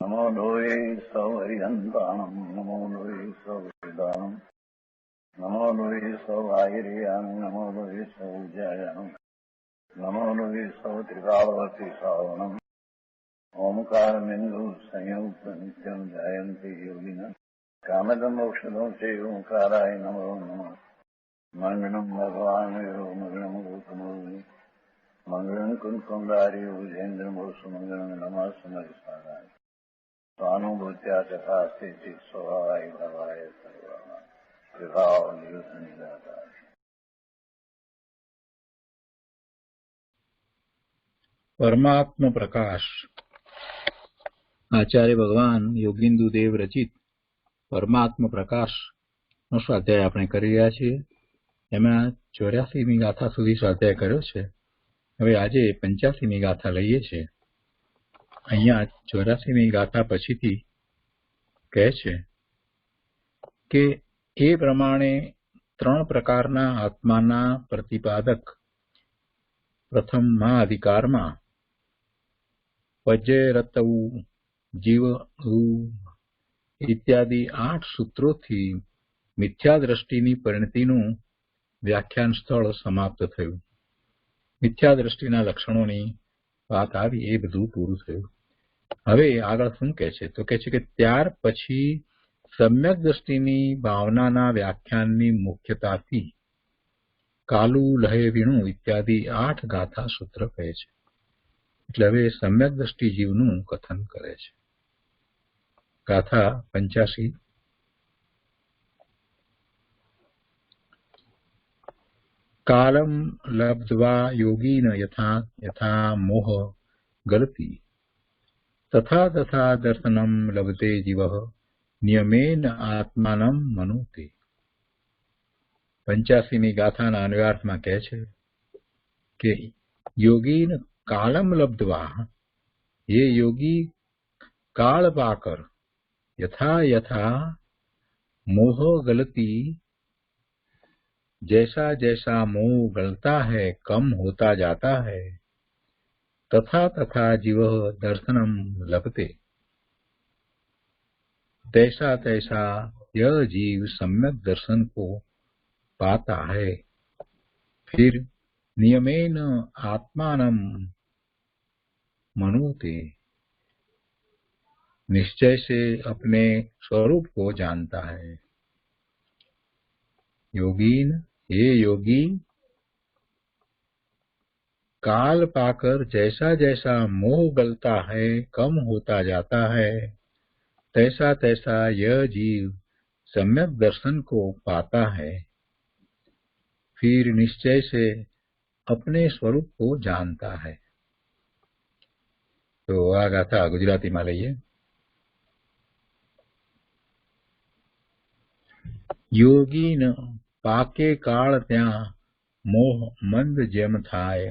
नमो लोये सौर्यन्तानं नमो लोये सौर्यदानं नमो लोये सौवायिर्यानं नमो लोये सौजायानं नमो लोये सौत्रिकावती सावनं ओंकारमिन्दु संयुक्त नित्यं जयन्ति योगिनः कामदं मोक्षदं चैव ओंकाराय नमो नमः मङ्गलं भगवान् विरो मङ्गलं गौतमोनि मङ्गलं कुन्कुण्डारि भुजेन्द्रमोसुमङ्गलं नमः समरिसाराय स्वानुभूत्या तथा स्थिति स्वभावाय भवाय सर्वा विभाव निरुद्ध निराकार। परमात्म प्रकाश आचार्य भगवान योगिंदु देव रचित परमात्म प्रकाश નો સ્વાધ્યાય આપણે કરી રહ્યા છીએ। એમાં 84મી ગાથા સુધી સ્વાધ્યાય કર્યો છે। હવે આજે 85મી ગાથા લઈએ છીએ। અહીંયા 84મી ગાથા પછીથી કહે છે કે એ પ્રમાણે ત્રણ પ્રકારના આત્માના પ્રતિપાદક પ્રથમ મહાઅધિકારમાં પજેરતૌ જીવ ઇત્યાદિ 8 સૂત્રોથી મિથ્યા દ્રષ્ટિની પરિણતિનું વ્યાખ્યાન સ્થળ સમાપ્ત થયું। મિથ્યા દ્રષ્ટિના લક્ષણોની વાત આવી, એ બધું પૂરું થયું। હવે આગળ શું કહે છે? તો કહે છે કે ત્યાર પછી સમ્યક દ્રષ્ટિની ભાવનાના વ્યાખ્યાનની મુખ્યતાથી કાલુ લહે વીણુ ઇત્યાદિ 8 ગાથા સૂત્ર કહે છે। એટલે હવે સમ્યક દ્રષ્ટિ જીવનું કથન કરે છે। ગાથા 85 कालम लब्ध्वा योगीन यथा यथा मोह गलति तथा तथा दर्शनम लभते जीवः नियमेन आत्मानं मनुते। 85મી ગાથાના અન્વયાર્થમાં કહે છે કે યોગીન કાલમ લબ્ધવા, ये योगी काल पाकर यथा यथा मोह गलती, जैसा जैसा मोह गलता है कम होता जाता है, तथा तथा जीव दर्शनम लभते, तैसा तैसा यह जीव सम्यक दर्शन को पाता है। फिर नियमेन आत्मानं मनुते, निश्चय से अपने स्वरूप को जानता है। योगीन, ये योगी काल पाकर जैसा जैसा मोह गलता है कम होता जाता है, तैसा तैसा यह जीव सम्यक दर्शन को पाता है। फिर निश्चय से अपने स्वरूप को जानता है। तो आ गाथा गुजराती में लईए। योगीन पाके काल त्या मोह मंद जेम थाय,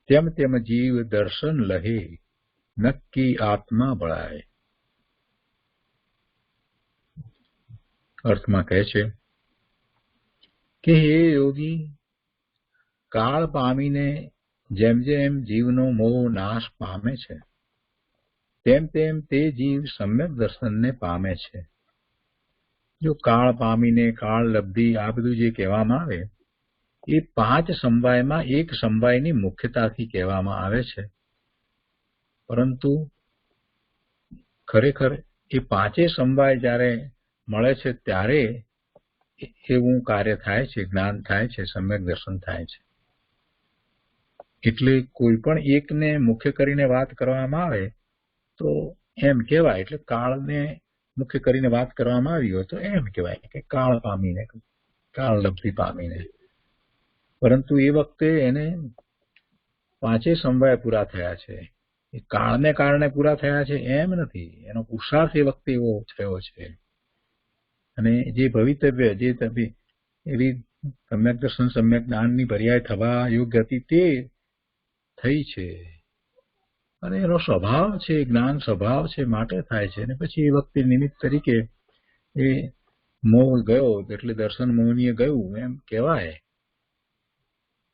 तेम तेम जीव दर्शन लहे नक्की आत्मा बळाय। अर्थમાં કહે છે કે હે યોગી, કાળ પામીને જેમ જેમ જીવનો મોહ નાશ પામે છે તેમ તેમ તે જીવ સમ્યક દર્શનને પામે છે। જો કાળ પામીને કાળ લબ્ધિ આ બધું જે કહેવામાં આવે એ 5 સમવાયમાં એક સમવાયની મુખ્યતાથી કહેવામાં આવે છે, પરંતુ ખરેખર એ 5 સમવાય જ્યારે મળે છે ત્યારે એવું કાર્ય થાય છે, જ્ઞાન થાય છે, સમ્યક દર્શન થાય છે। એટલે કોઈ પણ એકને મુખ્ય કરીને વાત કરવામાં આવે તો એમ કહેવાય, એટલે કાળને મુખ્ય કરીને વાત કરવામાં આવી હોય તો એમ કહેવાય કે કાળ પામીને, કાળ લબ્ધિ પામીને, પરંતુ એ વખતે એને 5 સમવાય પૂરા થયા છે। એ કાળને કારણે પૂરા થયા છે એમ નથી, એનો પુરુષાર્થ એ વખતે એવો થયો છે। અને જે ભવિતવ્ય, જે એવી સમ્યક દર્શન સમ્યક જ્ઞાનની પર્યાય થવા યોગ્ય હતી તે થઈ છે, અને એનો સ્વભાવ છે, જ્ઞાન સ્વભાવ છે માટે થાય છે। અને પછી એ વખતે નિમિત્ત તરીકે એ મોહ ગયો એટલે દર્શન મોહનીય ગયું એમ કહેવાય,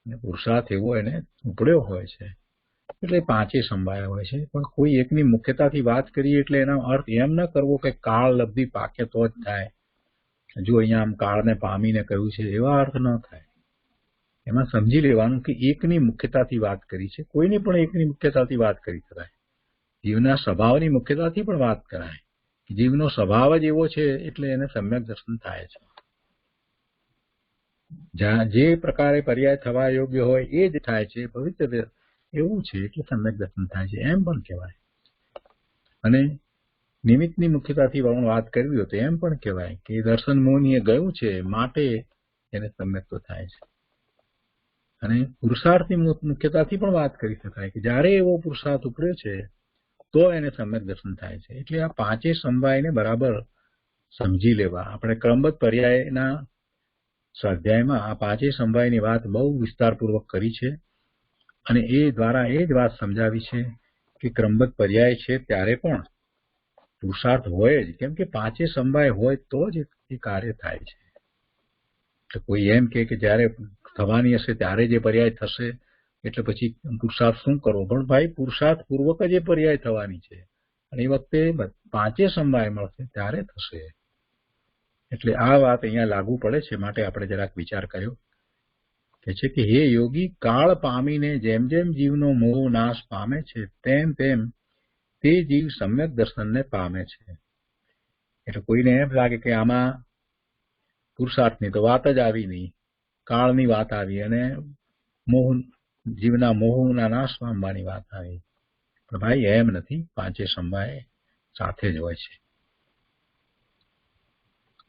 અને પુરુષાર્થ એવો એને ઉપડ્યો હોય છે। એટલે પાંચે સંભાળ્યા હોય છે. પણ કોઈ એકની મુખ્યતાથી વાત કરીએ એટલે એનો અર્થ એમ ન કરવો કે કાળ લબ્ધિ પાકે તો જ થાય. જો અહીંયા આમ કાળને પામીને કહ્યું છે એવા અર્થ ન થાય. એમાં સમજી લેવાનું કે એકની મુખ્યતાથી વાત કરી છે. કોઈની પણ એકની મુખ્યતાથી વાત કરી શકાય. જીવના સ્વભાવની મુખ્યતાથી પણ વાત કરાય. જીવનો સ્વભાવ જ એવો છે એટલે એને સમ્યક દર્શન થાય છે. જે પ્રકારે પર્યાય થવા યોગ્ય હોય એ જ થાય છે. ભવિતવ્ય એવું છે એટલે સમ્યક દર્શન થાય છે એમ પણ કહેવાય. અને નિમિત્તની મુખ્યતાથી વાત કરવી હોય તો એમ પણ કહેવાય કે દર્શન મોહનીએ ગયું છે માટે એને સમ્યક તો થાય છે. અને પુરુષાર્થની મુખ્યતાથી પણ વાત કરી શકાય કે જ્યારે એવો પુરુષાર્થ ઉપડ્યો છે તો એને સમ્યક દર્શન થાય છે. એટલે આ પાંચે સમવાયને બરાબર સમજી લેવા. આપણે ક્રમબદ્ધ પર્યાયના સ્વાધ્યાયમાં આ પાંચે સમવાયની વાત બહુ વિસ્તારપૂર્વક કરી છે અને એ દ્વારા એ જ વાત સમજાવી છે કે ક્રમબદ્ધ પર્યાય છે ત્યારે પણ પુરુષાર્થ હોય જ, કેમ કે પાંચે સમવાય હોય તો જ એ કાર્ય થાય છે. એટલે કોઈ એમ કે જ્યારે થવાની હશે ત્યારે જે પર્યાય થશે એટલે પછી પુરુષાર્થ શું કરવો? પણ ભાઈ પુરુષાર્થ પૂર્વક જ એ પર્યાય થવાની છે અને એ વખતે પાંચે સમવાય મળશે ત્યારે થશે. એટલે આ વાત અહીંયા લાગુ પડે છે માટે આપણે જરાક વિચાર કર્યો કે છે કે હે યોગી, કાળ પામીને જેમ જેમ જીવનો મોહ નાશ પામે છે તેમ તેમ તે જીવ સમ્યક દર્શનને પામે છે. એટલે કોઈને એમ લાગે કે આમાં પુરુષાર્થની તો વાત જ આવી નહીં, કાળની વાત આવી અને મોહ જીવના મોહના નાશ પામવાની વાત આવી. પણ ભાઈ એમ નથી, પાંચે સમવાય સાથે જ હોય છે.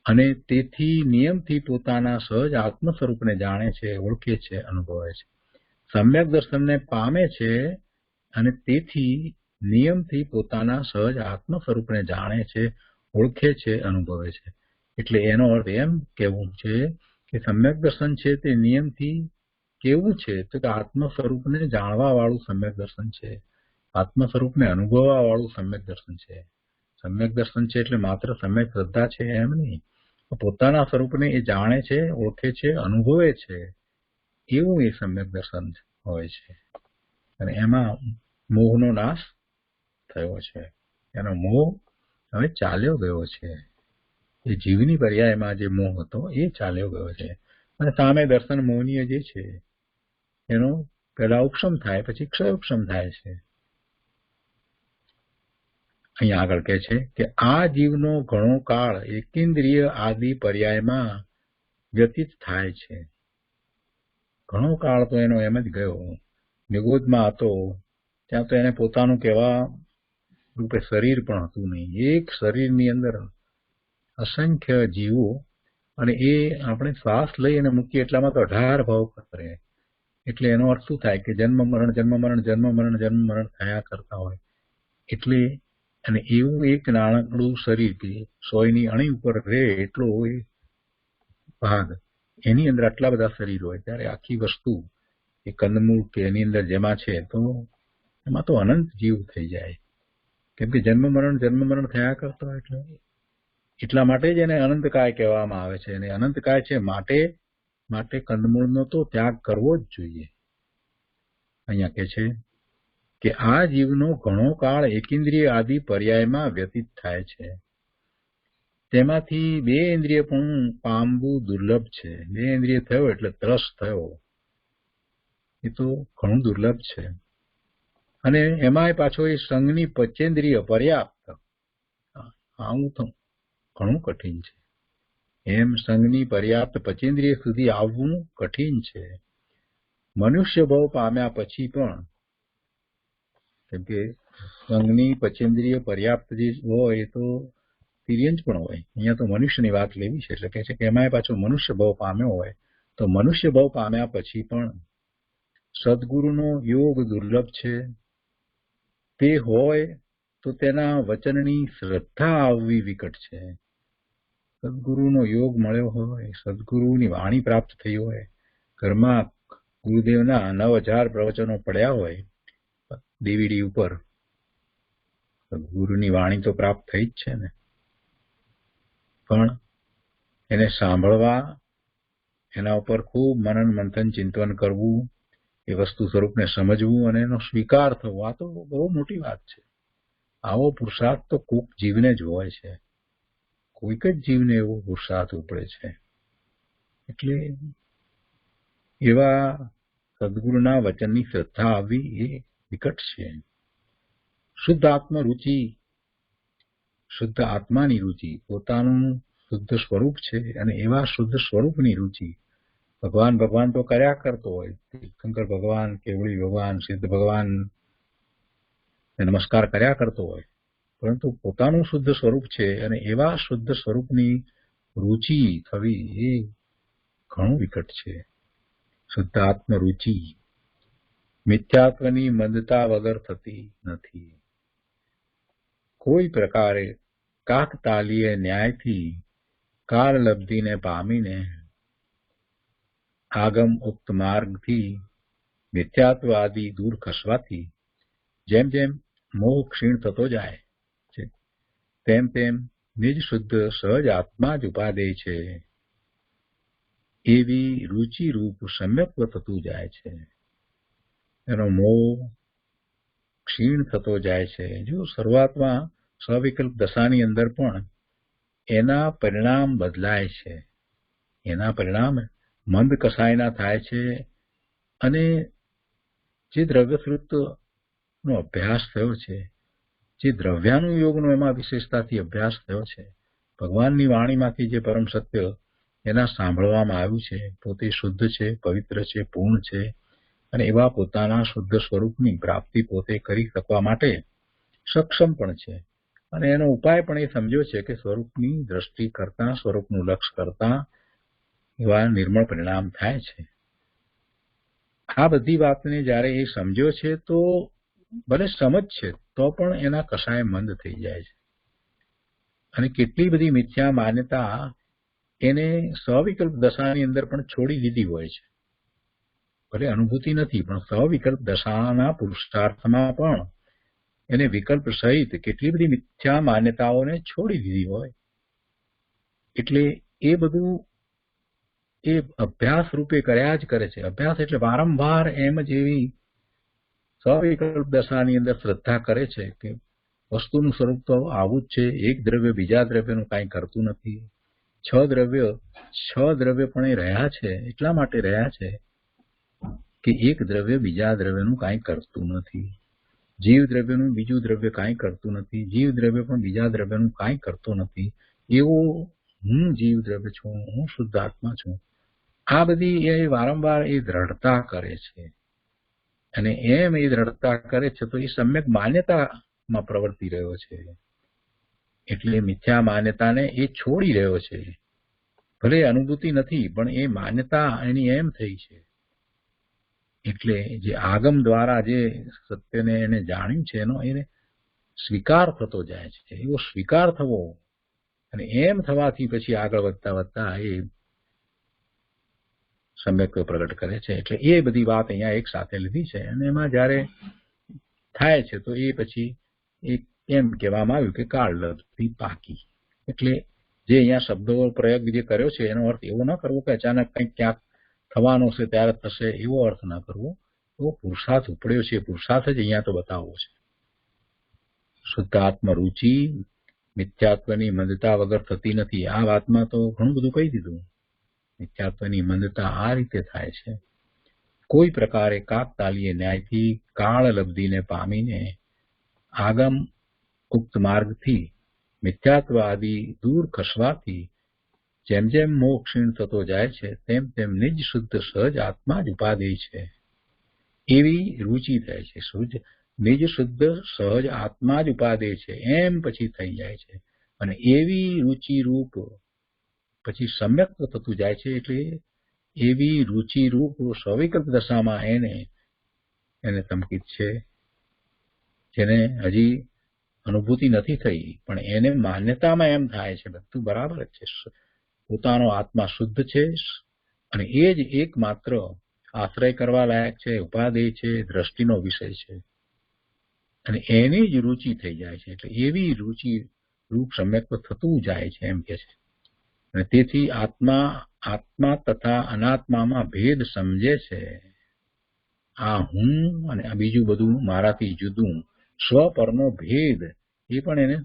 અને તેથી નિયમથી પોતાના સહજ આત્મ સ્વરૂપને જાણે છે, ઓળખે છે, અનુભવે છે. સમ્યક દર્શનને પામે છે અને તેથી નિયમથી પોતાના સહજ આત્મ સ્વરૂપને જાણે છે, ઓળખે છે, અનુભવે છે. એટલે એનો અર્થ એમ કહેવું છે કે સમ્યક દર્શન છે તે નિયમથી કેવું છે તો કે આત્મ સ્વરૂપને જાણવા વાળું સમ્યક દર્શન છે, આત્મ સ્વરૂપને અનુભવવા વાળું સમ્યક દર્શન છે. સમ્યક દર્શન છે એટલે માત્ર સમ્યક શ્રદ્ધા છે એમ નહીં, પોતાના સ્વરૂપને એ જાણે છે, ઓળખે છે, અનુભવે છે, એવું એ સમ્યક દર્શન હોય છે. અને એમાં મોહનો નાશ થયો છે, એનો મોહ હવે ચાલ્યો ગયો છે. એ જીવની પર્યાયમાં જે મોહ હતો એ ચાલ્યો ગયો છે અને સામે દર્શન મોહનીય જે છે એનો પહેલા ઉપશમ થાય પછી ક્ષય ઉપશમ થાય છે. અહીંયા આગળ કહે છે કે આ જીવનો ઘણો કાળ એકેન્દ્રિય આદિ પર્યાયમાં વ્યતીત થાય છે. ઘણો કાળ તો એનો એમ જ ગયો. નિગોદમાં હતો ત્યાં તો એને પોતાનું કહેવા રૂપે શરીર પણ હતું નહીં. એક શરીરની અંદર અસંખ્ય જીવો અને એ આપણે શ્વાસ લઈ અને મૂકીએ એટલામાં તો 18 ભાવ કરે. એટલે એનો અર્થ શું થાય કે જન્મ મરણ જન્મ મરણ જન્મ મરણ જન્મ મરણ થયા કરતા હોય. એટલે અને એવું એક નાનકડું શરીર કે 100ની અણી ઉપર રહે એટલો એ ભાગ, એની અંદર આટલા બધા શરીર હોય ત્યારે આખી વસ્તુ એ કંદમૂળ કે એની અંદર જેમાં છે તો એમાં તો અનંત જીવ થઈ જાય. કેમ કે જન્મ મરણ થયા કરતા હોય એટલે એટલા માટે જ એને અનંતકાય કહેવામાં આવે છે. અને અનંતકાય છે માટે કંદમૂળનો તો ત્યાગ કરવો જ જોઈએ. અહીંયા કહે છે કે આ જીવનો ઘણો કાળ એકેન્દ્રિય આદિ પર્યાયમાં વ્યતીત થાય છે. તેમાંથી 2 ઇન્દ્રિય પણ પામવું દુર્લભ છે. 2 ઇન્દ્રિય થયો એટલે ત્રસ થયો, એ તો ઘણું દુર્લભ છે. અને એમાંય પાછો એ સંઘની પંચેન્દ્રિય પર્યાપ્ત, આવું તો ઘણું કઠિન છે. એમ સંઘની પર્યાપ્ત પંચેન્દ્રિય સુધી આવવું કઠિન છે. મનુષ્ય ભાવ પામ્યા પછી પણ, કેમ કે સંઘની પંચેન્દ્રિય પર્યાપ્ત જે હોય એ તો તિર્યંચ પણ હોય. અહીંયા તો મનુષ્યની વાત લેવી છે એટલે કહે છે કે એમાંય પાછો મનુષ્ય ભાવ પામ્યો હોય તો મનુષ્ય ભાવ પામ્યા પછી પણ સદગુરુનો યોગ દુર્લભ છે. તે હોય તો તેના વચનની શ્રદ્ધા આવવી વિકટ છે. સદગુરુનો યોગ મળ્યો હોય, સદગુરુની વાણી પ્રાપ્ત થઈ હોય, ઘરમાં ગુરુદેવના 9000 પ્રવચનો પડ્યા હોય DVD ઉપર, સદગુરુની વાણી તો પ્રાપ્ત થઈ જ છે ને, પણ એને સાંભળવા, એના ઉપર ખૂબ મનન મંથન ચિંતન કરવું, એ વસ્તુ સ્વરૂપને સમજવું અને એનો સ્વીકાર થવો, આ તો બહુ મોટી વાત છે. આવો પુરુષાર્થ તો કોઈક જીવને જ હોય છે, કોઈક જ જીવને એવો પુરુષાર્થ ઉપડે છે. એટલે એવા સદગુરુના વચનની શ્રદ્ધા આવવી એ વિકટ છે. શુદ્ધ આત્મરુચિ, શુદ્ધ આત્માની રુચિ, પોતાનું શુદ્ધ સ્વરૂપ છે અને એવા શુદ્ધ સ્વરૂપની રુચિ. ભગવાન ભગવાન તો કર્યા કરતો હોય, શંકર ભગવાન, કેવળી ભગવાન, સિદ્ધ ભગવાન નમસ્કાર કર્યા કરતો હોય, પરંતુ પોતાનું શુદ્ધ સ્વરૂપ છે અને એવા શુદ્ધ સ્વરૂપની રુચિ થવી એ ઘણું વિકટ છે. શુદ્ધ આત્મરુચિ મિથ્યાત્વની મંદતા વગર થતી નથી. કોઈ પ્રકારે કાકતાલીય ન્યાયથી કાળલબ્ધિને પામીને આગમ ઉક્ત માર્ગથી મિથ્યાત્વ આદિ દૂર ખસવાથી જેમ જેમ મોહ ક્ષીણ થતો જાય છે તેમ તેમ નિજ શુદ્ધ સહજ આત્મા જ ઉપાદેય છે એવી રુચિરૂપ સમ્યક્વ થતું જાય છે. એનો મોહ ક્ષીણ થતો જાય છે. જો શરૂઆતમાં સ્વવિકલ્પ દશાની અંદર પણ એના પરિણામ બદલાય છે, એના પરિણામ મંદ કસાયના થાય છે અને જે દ્રવ્યસૃતનો અભ્યાસ થયો છે, જે દ્રવ્યાનુયોગનો એમાં વિશેષતાથી અભ્યાસ થયો છે, ભગવાનની વાણીમાંથી જે પરમ સત્ય એના સાંભળવામાં આવ્યું છે, પોતે શુદ્ધ છે, પવિત્ર છે, પૂર્ણ છે અને એવા પોતાના શુદ્ધ સ્વરૂપની પ્રાપ્તિ પોતે કરી શકવા માટે સક્ષમ પણ છે. અને એનો ઉપાય પણ એ સમજ્યો છે કે સ્વરૂપની દ્રષ્ટિ કરતા, સ્વરૂપનું લક્ષ્ય કરતા એવા નિર્મળ પરિણામ થાય છે. આ બધી વાતને જ્યારે એ સમજ્યો છે તો ભલે સમજ છે તો પણ એના કસાય મંદ થઈ જાય છે અને કેટલી બધી મિથ્યા માન્યતા એને સવિકલ્પ દશાની અંદર પણ છોડી દીધી હોય છે. ભલે અનુભૂતિ નથી પણ સવિકલ્પ દશાના પુરુષાર્થમાં પણ એને વિકલ્પ સહિત કેટલી બધી મિથ્યા માન્યતાઓને છોડી દીધી હોય. એટલે એ બધું એ અભ્યાસ રૂપે કર્યા જ કરે છે. અભ્યાસ એટલે વારંવાર એમ જ એવી સવિકલ્પ દશાની અંદર શ્રદ્ધા કરે છે કે વસ્તુનું સ્વરૂપ તો આવું જ છે. એક દ્રવ્ય બીજા દ્રવ્યનું કાંઈ કરતું નથી. છ દ્રવ્ય પણ એ રહ્યા છે એટલા માટે રહ્યા છે કે એક દ્રવ્ય બીજા દ્રવ્યનું કાંઈ કરતું નથી. જીવ દ્રવ્યનું બીજું દ્રવ્ય કાંઈ કરતું નથી. જીવ દ્રવ્ય પણ બીજા દ્રવ્યનું કાંઈ કરતો નથી. એવો હું જીવ દ્રવ્ય છું, હું શુદ્ધ આત્મા છું. આ બધી એ વારંવાર એ દ્રઢતા કરે છે અને એમ એ દ્રઢતા કરે છે તો એ સમ્યક માન્યતામાં પ્રવર્તી રહ્યો છે. એટલે મિથ્યા માન્યતાને એ છોડી રહ્યો છે. ભલે અનુભૂતિ નથી પણ એ માન્યતા એની એમ થઈ છે. એટલે જે આગમ દ્વારા જે સત્યને એને જાણ્યું છે એનો એને સ્વીકાર થતો જાય છે. એવો સ્વીકાર થવો અને એમ થવાથી પછી આગળ વધતા વધતા એ સમ્યક્વ પ્રગટ કરે છે. એટલે એ બધી વાત અહીંયા એક સાથે લીધી છે અને એમાં જ્યારે થાય છે તો એ પછી એક એમ કહેવામાં આવ્યું કે કાળલબ્ધિ પાકી. એટલે જે અહીંયા શબ્દો પ્રયોગ જે કર્યો છે એનો અર્થ એવો ન કરવો કે અચાનક કંઈક ક્યાંક થવાનો છે ત્યારે થશે, એવો અર્થ ન કરવો. એવો પુરુષાર્થ ઉપડ્યો છે, પુરુષાર્થ જ અહીંયા તો બતાવવો છે. શુદ્ધ આત્મરુચિ મિથ્યાત્વની મંદતા વગર થતી નથી. આ વાતમાં તો ઘણું બધું કહી દીધું. મિથ્યાત્વની મંદતા આ રીતે થાય છે. કોઈ પ્રકારે કાકતાલીય ન્યાયથી કાળલબ્ધિને પામીને આગમ ઉક્ત માર્ગથી મિથ્યાત્વ આદિ દૂર ખસવાથી જેમ જેમ મોહ ક્ષીણ થતો જાય છે તેમ તેમ નિજ શુદ્ધ સહજ આત્મા જ ઉપાદેય છે એવી રુચિ થાય છે. નિજ શુદ્ધ સહજ આત્મા જ ઉપાદેય છે એમ પછી થઈ જાય છે અને એવી રુચિરૂપ પછી સમ્યક્ત થતું જાય છે. એટલે એવી રુચિરૂપ સવિકલ્પ દશામાં એને સંકિત છે, જેને હજી અનુભૂતિ નથી થઈ પણ એને માન્યતામાં એમ થાય છે બધું બરાબર જ છે. પોતાનો આત્મા શુદ્ધ છે અને એ જ એકમાત્ર આશ્રય કરવા લાયક છે, ઉપાદેય છે, દ્રષ્ટિનો વિષય છે અને એની જ રુચિ થઈ જાય છે. એટલે એવી રુચિ રૂપ સમ્યક્વ થતું જાય છે એમ કે છે. અને તેથી આત્મા તથા અનાત્મામાં ભેદ સમજે છે આ હું અને આ બીજું બધું મારાથી જુદું, સ્વ પરનો ભેદ એ પણ એને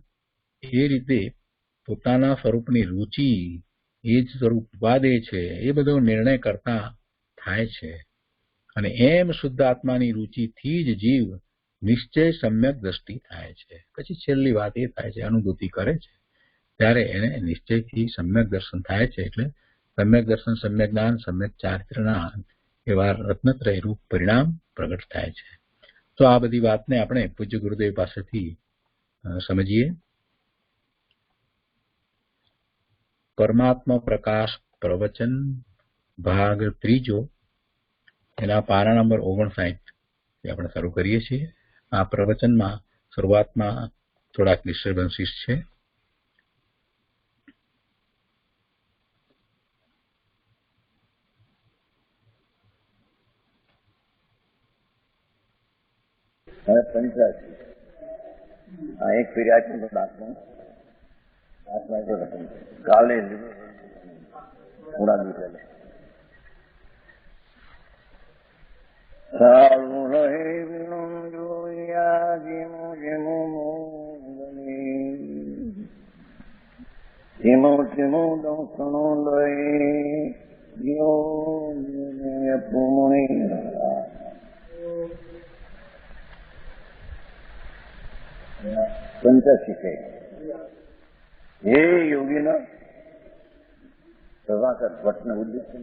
એ રીતે પોતાના સ્વરૂપની રુચિ એ જ સ્વરૂપ ઉપાદે છે એ બધો નિર્ણય કરતા થાય છે. અને એમ શુદ્ધ આત્માની રુચિથી જ જીવ નિશ્ચય સમ્યક દ્રષ્ટિ થાય છે. પછી છેલ્લી વાત એ થાય છે, અનુભૂતિ કરે છે ત્યારે એને નિશ્ચયથી સમ્યક દર્શન થાય છે. એટલે સમ્યક દર્શન, સમ્યક જ્ઞાન, સમ્યક ચારિત્રના એવા રત્નત્રય રૂપ પરિણામ પ્રગટ થાય છે. તો આ બધી વાતને આપણે પૂજ્ય ગુરુદેવ પાસેથી સમજીએ. પરમાત્મા પ્રકાશ પ્રવચન ભાગ 3, એના પારા નંબર 59 આપણે શરૂ કરીએ છીએ. આ પ્રવચનમાં શરૂઆતમાં થોડાક ડિસ્ટર્બન્સીસ છે. હવે 85 આ એક પીરિયાદની તો આત્મા તો રતન કાલે થોડા દિવસ પહેલા સારું રહે વિનું જોયા જીમો જીમો જીમો જીમો દોષણો લઈ જીઓ પૂમણી 85 છે. हे योगी ना प्रभाकर पटना उद्देश्य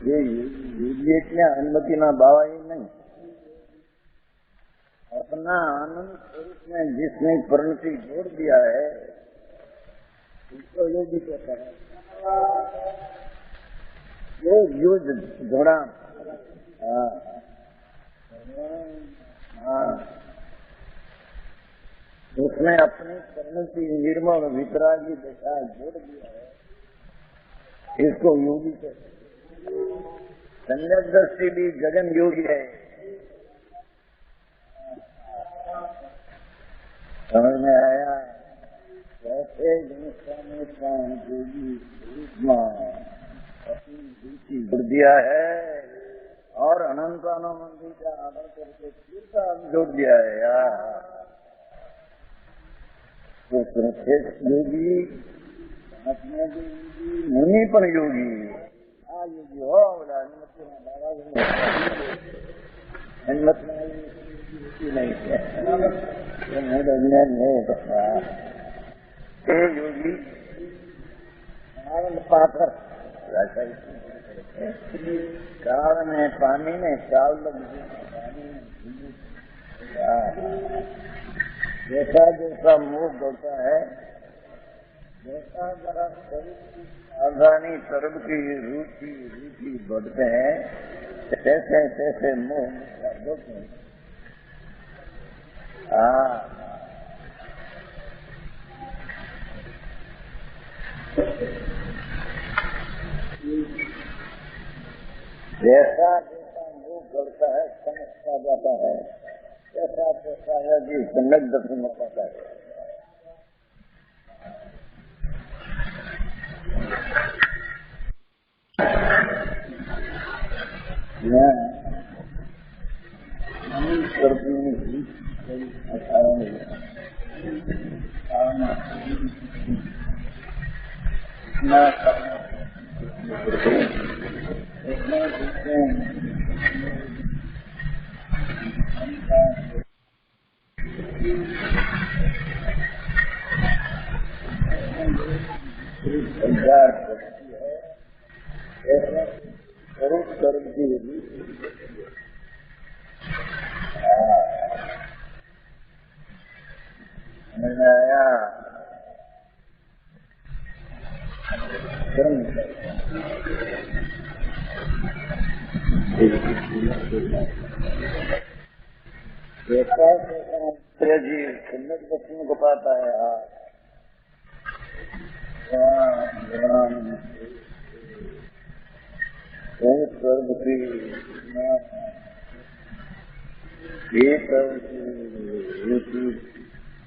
ये योगी એટલે अनुमति बाबा ही नहीं, अपना आनंद स्वरूप में जिसने परिणति जोड़ दिया है उसको योगी कहता है. ये युद्ध जोड़ा उसने अपनी परिणति निर्मल वितरागी दशा जोड़ दिया है, इसको योगी कहते हैं. सम्यक दृष्टि भी गगन योगी है. समझ में आया कैसे योगी अपनी रुचि जोड़ दिया है और अनंतानंदी का आदर करके तीर्था जोड़ दिया है. यार तो श्रेष्ठ योगी, महात्मा योगी, मुनि पण योगी. आ योगी हो बोला अनुमति नहीं है योगी आनंद पाकर काल में पानी में चावल जैसा जैसा मुंह होता है, जैसा जरा शरीर की सावधानी सर्व की रुचि बढ़ते हैं, तैसे तैसे मुंह बढ़ते हैं. जैसा जैसा मुंह बढ़ता है समझता जाता है, ऐसा ऐसा है जी सम्यक दर्शन हो पाता है. जी सम्यक दर्शन को पाता है. स्वर्ग की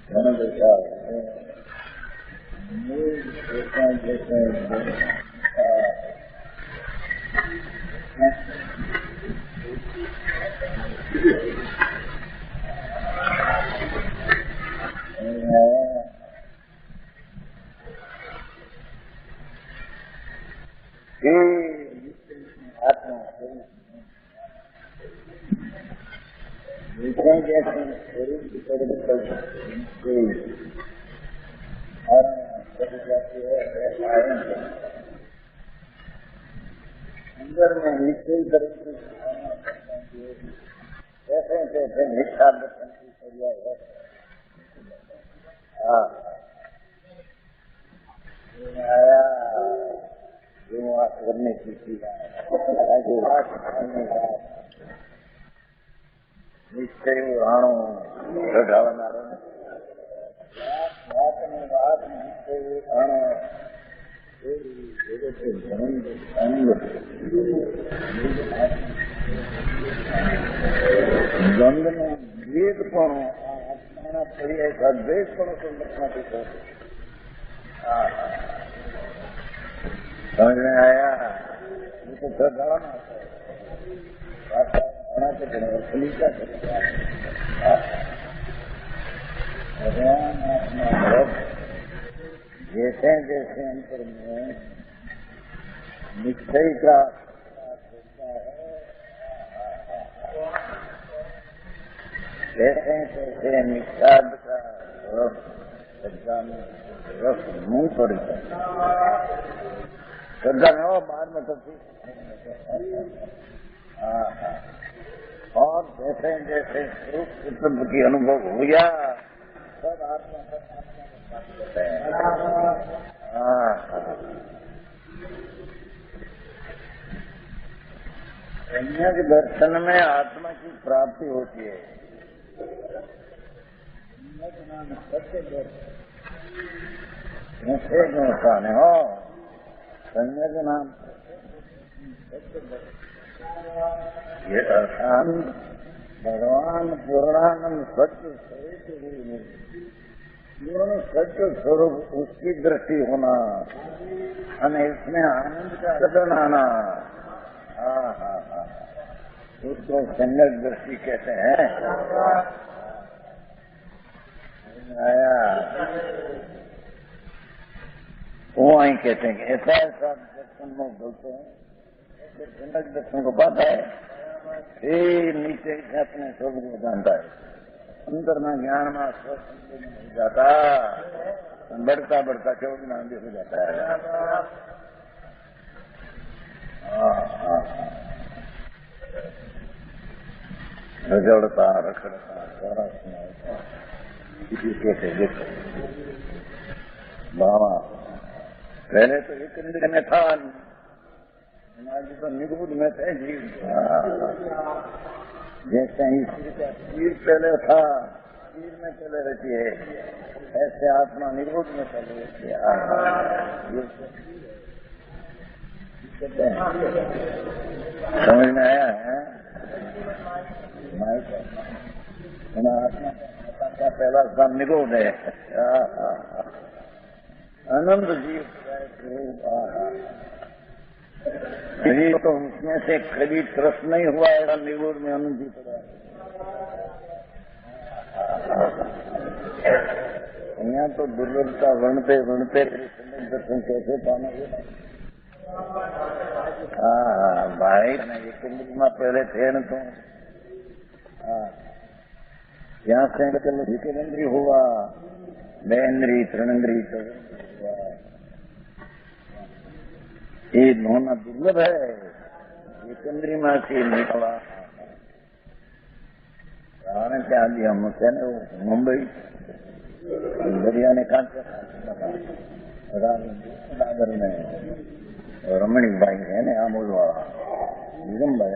धन दशा आत्मा जैसे स्वरूप की अंदर में निश्चय करके जैसे जैसे निष्ठा दर्शन की क्रिया है। आया जो बात करने की जो बात करने का निश्चय राणो ढावनारो बात में निश्चय राणो द्वंद्व में द्वेष पण आत्मा पड़ी का द्वेष पण संरक्षण की समझ में आया। ये तो श्रद्धावान भगवान अपना भक्त जैसे जैसे अंतर में निश्चय का होता है जैसे जैसे निषाद का श्रद्धा में रस नहीं पड़ता। श्रद्धा में हो बाद में तो ठीक। और जैसे जैसे स्वरूप चित्त की अनुभव हो गया सब आत्मा सम्यक दर्शन में आत्मा की प्राप्ति होती है। सत्य दर्शन नुकसान हो सम्यक नाम ये अर्थान भगवान पूर्णानंद सत्य स्वरूप सत्य स्वरूप उसकी दृष्टि होना और इसमें आनंद का सदन आना उसको सम्यक दृष्टि कहते हैं। आया वो वहीं कहते हैं कि ऐसा ऐसा दर्शन में बोलते हैं सम्यक दर्शन को पाता है फिर नीचे से अपने स्वरूप को जानता है। अंदर में ज्ञान में स्वस्थ नहीं जाता बढ़ता बढ़ता केवल ज्ञान भी हो जाता है। रगड़ता रखड़ता सारा सुनाता किसी कैसे देखो बाबा पहले तो एक इंद्र में था आज तो निगुद में थे जीव जैसे ही तीर पहले था तीर में चले रहती है ऐसे आत्मा निगुद में चले रहती है। समझ में आया है आत्मा का पहला स्थान निगुद है। आनंद जीव तो उसमें से कभी त्रस्त नहीं हुआ ऐसा निगुड़ में आनंद जी पड़ा। यहाँ तो दुर्लभता वर्णते वर्णते दर्शन कैसे पाना है। भाई एक में पहले थे न तो यहाँ से विकेंद्री हुआ बेन्द्री तृणंद्री हुआ ये होना दुर्लभ है। एकंद्री में से निकला कारण क्या दिया मुझसे ने मुंबई दरिया ने दादर में रमणी भाई है ना आमोद वाला निगम भाई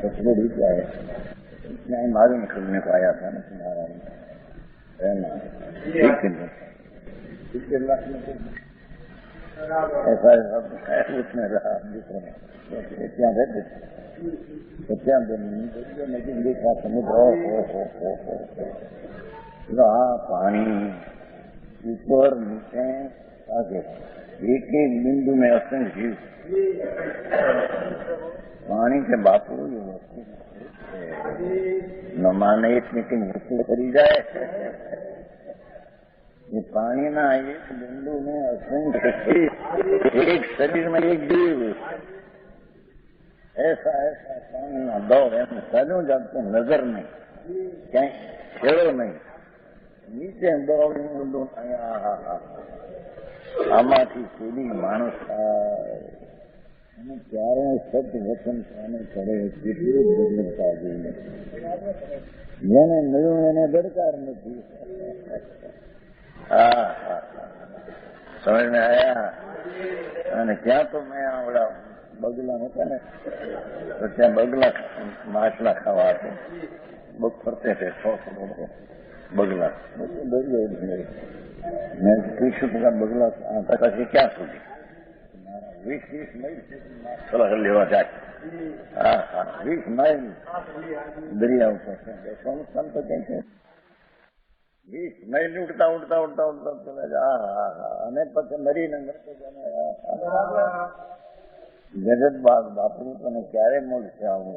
सचगोड़ी क्या है इसमें मालूम खुलने को आया था ना तुम्हारा ऐसा उसमें रहा दूसरे में लेकिन देखा समुद्र पानी ऊपर नीचे आगे एक एक बिंदु में असंख्य जीव પાણી કે બાપુ ન માને એટલી કઈ વસ્તુ કરી જાય ये पानी ना एक बिंदु में असंख्य एक शरीर में एक जीव ऐसा ऐसा पानी ना दौड़ एम सजू जाते नजर नहीं क्या खेड़ो नहीं नीचे दौड़ આમાંથી સુધી માણસ ત્યારે સત્ય વચન સામે પડે કેટલું દુર્લભતા જોઈને જેને મળ્યું એને દરકાર નથી समझ में आया અને क्या तो मैं आवड़ा बगला होता ने तो क्या बगला माछला खावा आते बुक फरते थे 100 बगला मैं पूछू तो बगला પછી क्या सूझी 20 माइल चला कर लेवा जाए 20 माइल दरिया ऊपर से तो कहते 20 માઇલ ઉડતા ઉડતા ઉડતા ઉડતા ચલે જાય અને પછી મરીને જગત બાદ બાપુ તને ક્યારે મળશે આવું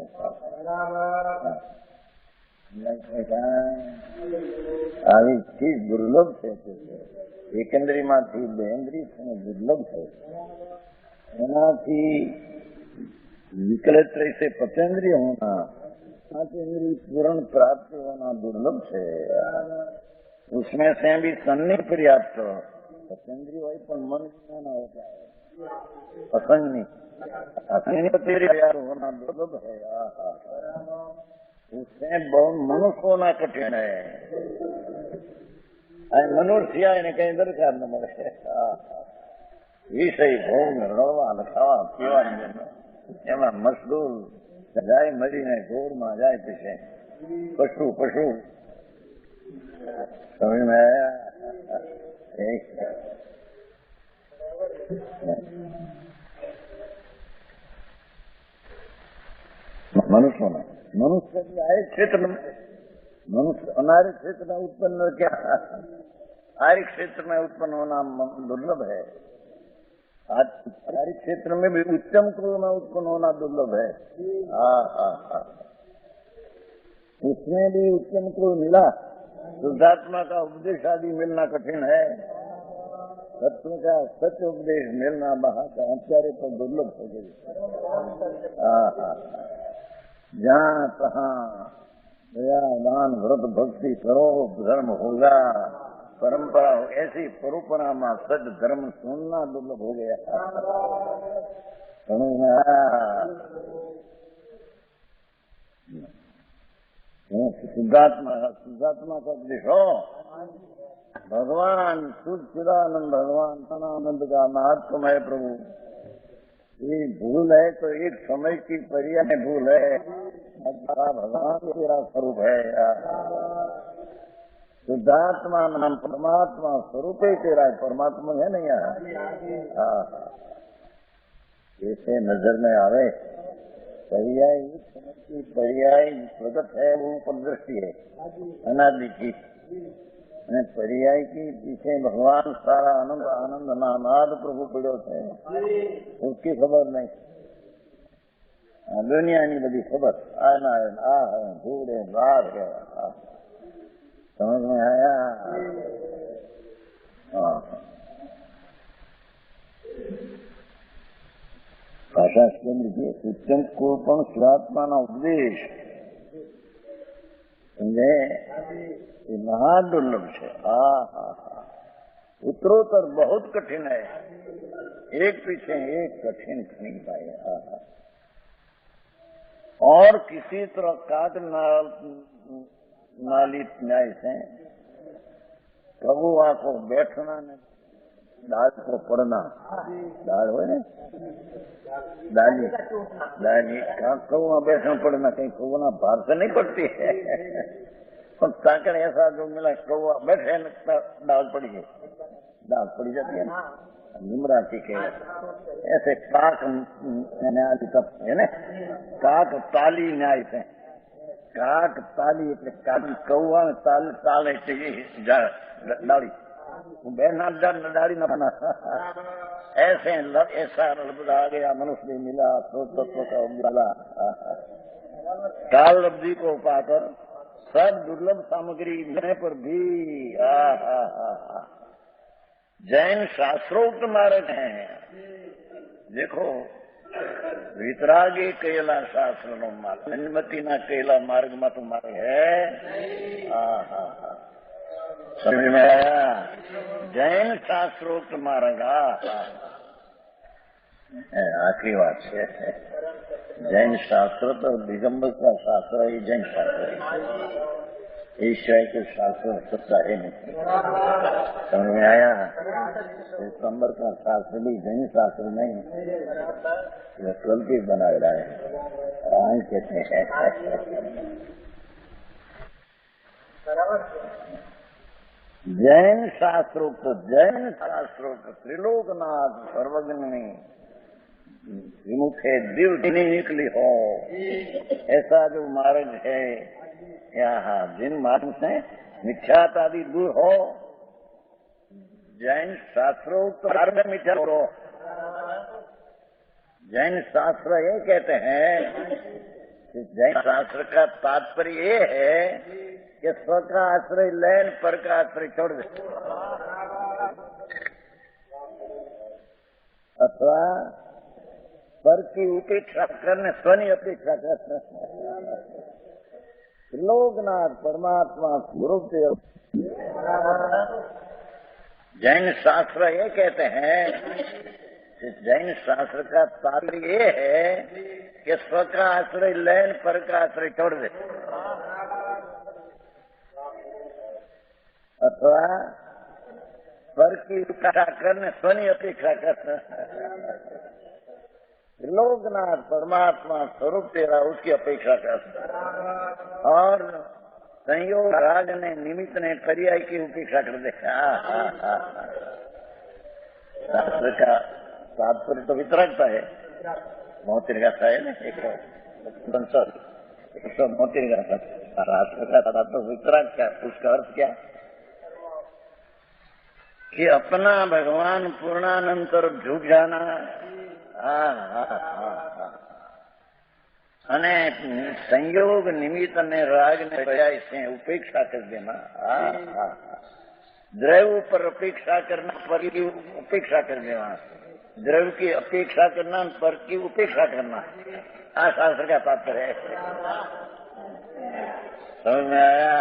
આવી ચીજ દુર્લભ છે એકેન્દ્રીયમાંથી બેન્દ્રી દુર્લભ છે એનાથી विकलित से पचेंद्रिय होना पांचेंद्रिय पूर्ण प्राप्त होना दुर्लभ है उसमें से भी सन्नी पर्याप्त पचेंद्रिय हो पर मन ना होता है असंग होना दुर्लभ है उससे बहुत मनुष्य होना कठिन है मनुष्य ने कहीं दरकार न મળે વિષય ભોગ રળવા લખાવા પીવા એમાં મશગુલ જાય મરીને ગોળમાં જાય પીછે પશુ પશુ સમજ में आया मनुष्य आर्य क्षेत्र में मनुष्य अनार्य क्षेत्र में उत्पन्न क्या आर्य क्षेत्र में उत्पन्न होना दुर्लभ है आर्य क्षेत्र में भी उच्चम कुल में उत्पन्न होना दुर्लभ है उसमें भी उच्चम कुल मिला शुद्धात्मा का उपदेश आदि मिलना कठिन है तत्व का सत्य उपदेश मिलना आचार्य पर दुर्लभ हो गई जहाँ तहाँ दया दान व्रत भक्ति करो धर्म होगा परंपरा हो ऐसी परंपरा में सद धर्म सुनना दुर्लभ हो गया शुद्धात्मा का उपदेश हो भगवान शुद्धानंद भगवान आनंद का महात्म है प्रभु ये भूल है तो एक समय की पर्याय भूल है भगवान तेरा स्वरूप है शुद्धात्मा नाम परमात्मा स्वरूप ही तेरा है परमात्मा है नहीं यार ऐसे नजर में आवे पर्याय की पर्याय प्रगट है वो ऊपर दृष्टि है अनादि की पर्याय की पीछे भगवान सारा आनंद आनंद नानाद प्रभु पड़ो है उसकी खबर नहीं दुनिया की बड़ी खबर आना आ है भूल है रात है समझ में आया भाषा केंद्र के उच्चम को पण शुद्धात्मा ना उपदेश समझे ये महादुर्लभ है उत्तरोत्तर बहुत कठिन है एक पीछे एक कठिन नहीं पाए और किसी तरह काट नाली न्याय से प्रभु को बैठना ने दाल को पड़ना दाल हो ने दाली दाली कौआ बैठना पड़ना कहीं कौआ बाहर से नहीं पड़ती है और ताकड़ ऐसा जो मिला कौआ बैठे दाल पड़ी गई दाल पड़ी जाती है ना निमरा के ऐसे काक न्याय है ना काक ताली न्याय से काक ताली એટલે કાક કૌવા તાલ તાલ એટલે ડાળી बैठना दाढ़ी न बना। ऐसा लफ्ज आ गया, मनुष्य में मिला तो तत्व का मिला। काल लब्धि को पाकर सब दुर्लभ सामग्री मिलने पर भी जैन शास्त्रोक्त मार्ग हैं। देखो, वितरागी कैला शास्त्र नो मार्ग, अनुमति ना कैला मार्ग में तो मार्ग है। समझ में आया? जैन शास्त्रोक्त मार्ग आखिरी बात है। जैन शास्त्र तो दिगंबर का शास्त्र ही जैन शास्त्र है। ईश्वर के शास्त्र सत्ता है नहीं। समझ में आया? दिगंबर का शास्त्र भी जैन शास्त्र नहीं, वो गलती बना रहा है। कहते हैं जैन शास्त्रोक्त त्रिलोकनाथ सर्वज्ञ विमुखे दिव्य निकली हो, ऐसा जो मार्ग है यहाँ, जिन मार्ग से मिथ्यात आदि दूर हो, जैन शास्त्रोक्त मार्ग मिथ्या हो। जैन शास्त्र ये कहते हैं कि जैन शास्त्र का तात्पर्य ये है कि स्व का आश्रय लेन, पर का आश्रय छोड़ दे, अथवा पर की उपेक्षा करने, स्वनी अपेक्षा करने। लोकनाथ परमात्मा स्वरूप। जैन शास्त्र ये कहते हैं कि जैन शास्त्र का तात्पर्य ये है कि स्व का आश्रय लेन, पर का आश्रय छोड़ दे, अथवा पर की उपेक्षा करने, स्वनी अपेक्षा करने। लोकनाथ परमात्मा स्वरूप तेरा, उसकी अपेक्षा कर। और संयोग राग ने, निमित्त ने, पर्याय की उपेक्षा कर देखा। शास्त्र का तात्पर्य तो वितरकता है, मोतिर गाथा है ना, एक मोतिर गाथा। शास्त्र का तात्पर्य वितरक का, उसका अर्थ क्या कि अपना भगवान पूर्णानंद तरफ झुक जाना। અને સંયોગ નિમિત્ત અને રાગ ને पर्याय से उपेक्षा कर देना। द्रव्य पर अपेक्षा करना, पर की उपेक्षा कर देना। द्रव्य की अपेक्षा करना, पर की उपेक्षा करना, शास्त्र का तात्पर्य है। समझ में आया?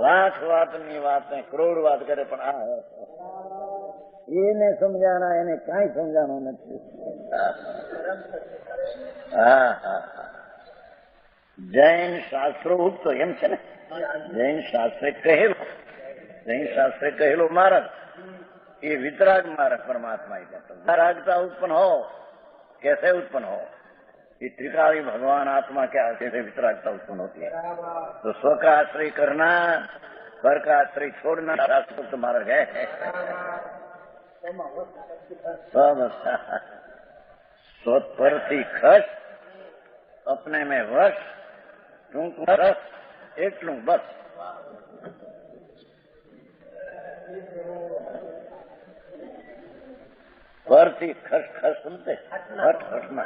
लाख वातनी बातें, करोड़ बात करे पण आ है એને સમજાણા, એને કાંઈ સમજાણું નથી। જૈન શાસ્ત્રોક્ત એમ છે ને, જૈન શાસ્ત્રે કહેલો માર્ગ ये वितराग मार्ग परमात्मा ही कहते। वितरागता उत्पन्न हो, कैसे उत्पन्न हो? ये त्रिकाली भगवान आत्मा के आश्रय से वितरागता उत्पन्न होती है। तो स्व का आश्रय करना, पर का आश्रय छोड़ना शास्त्रोक्त मार्ग है। पर थी खस, अपने में वश, टूंक रस, એટલું बस। पर थी खस खस सुनते, हट हटना,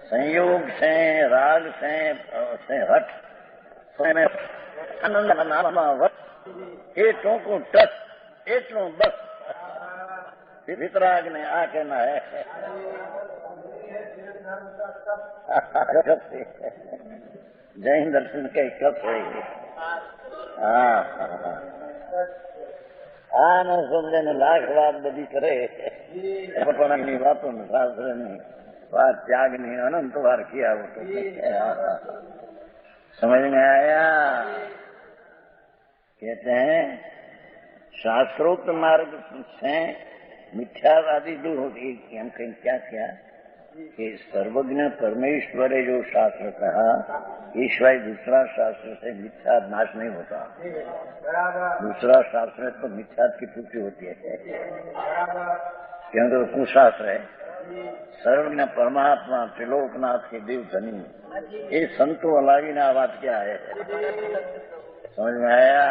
संयोग से, राग से हट, आनंद नामा वट, એ ટૂંકું ટસ, એટલું બસ। वितराग ने आ कहना है। जैन दर्शन के कप है। न समझे ने लाख बात बदी करे, अपनी बातों में शास्त्र ने बात त्यागनी अनंत बार किया वो तो। समझ में आया? कहते हैं शास्त्रोक्त मार्ग से मिथ्यावादी दूर होती। हम कहीं क्या किया कि सर्वज्ञ परमेश्वरे जो शास्त्र कहा, ईश्वर दूसरा शास्त्र से मिथ्या नाश नहीं होता। दूसरा शास्त्र तो मिथ्या की पूर्ति होती है, क्योंकि वो कुशास्त्र है। सर्वज्ञ परमात्मा त्रिलोकनाथ के देव धनी, ये संतो अलावी ना बात क्या है? समझ में आया?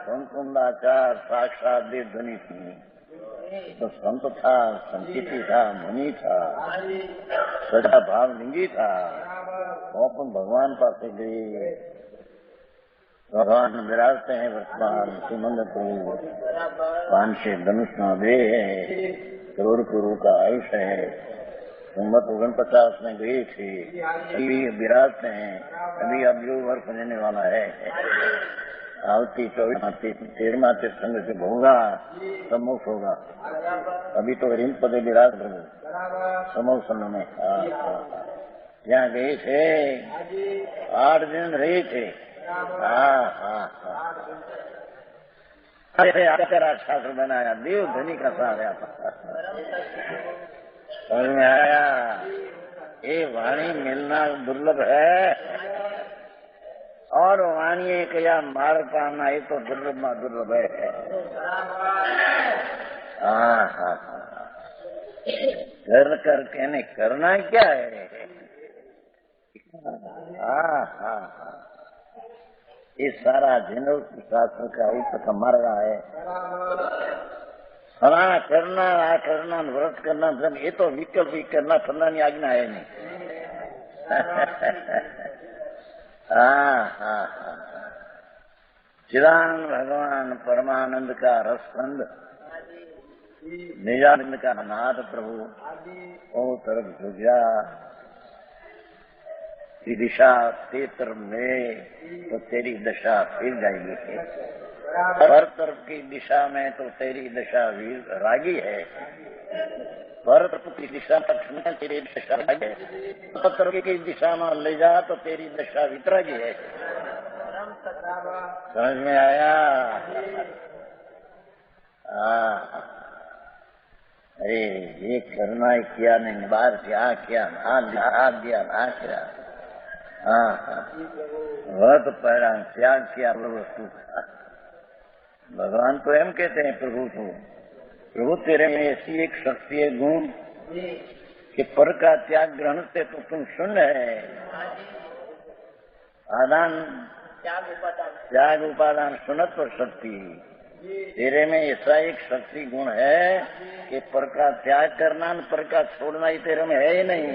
संकुंडाचार साक्षात देव ध्वनि थी, तो संत था, संचिति था, मुनि था, सदा भाव लिंगी था, वो अपन भगवान पास गए। भगवान विराजते हैं वर्तमान सुमंद प्रभु, पान से धनुष न दे है, करोड़ करोड़ का आयुष है, 49 में गए थे, अभी विराजते हैं, अभी अब जो वर्ष होने वाला है, आवती 13वां संघ से होगा, सम्मुख होगा। अभी तो हिंद पदे विराज प्रभु सम्मुख संघ में यहाँ गए थे, 8 दिन रहे थे। शास्त्र बनाया, देव ध्वनि का सहारा था। समझ में आया? ये वाणी मिलना दुर्लभ है, और वाणी एक या मार पाना ये तो दुर्लभ है। कर कहने करना क्या है? ये सारा जिनो शास्त्र का ऊपर मर रहा है। फलाना करना, आ करना, व्रत करना, ये तो विकल्प ही करना, फलाना की आज्ञा है नहीं। चिदानंद भगवान परमानंद का रसखंड, निजानंद का नाथ प्रभु ओ तरफ झुका की दिशा ते तरफ में, तो तेरी दशा फिर जाएगी। हर तरफ की दिशा में तो तेरी दशा रागी है, हर तरफ की दिशा में तेरी दशा रागी है, हर तरफ की दिशा में ले जा तो तेरी दशा वितरागी है। समझ में आया? अरे ये करना ही किया नहीं, बाहर क्या किया, ना दिया ना किया, व्रत परिणाम त्याग किया वस्तु। भगवान तो एम कहते हैं प्रभु को, प्रभु तेरे में ऐसी एक शक्ति है, गुण कि पर का त्याग ग्रहण से तो तुम शून्य है, आदान त्याग उपादान शून्यत्व शक्ति, तेरे में ऐसा एक शक्ति गुण है कि पर का त्याग करना न पर का छोड़ना ही तेरे में है ही नहीं।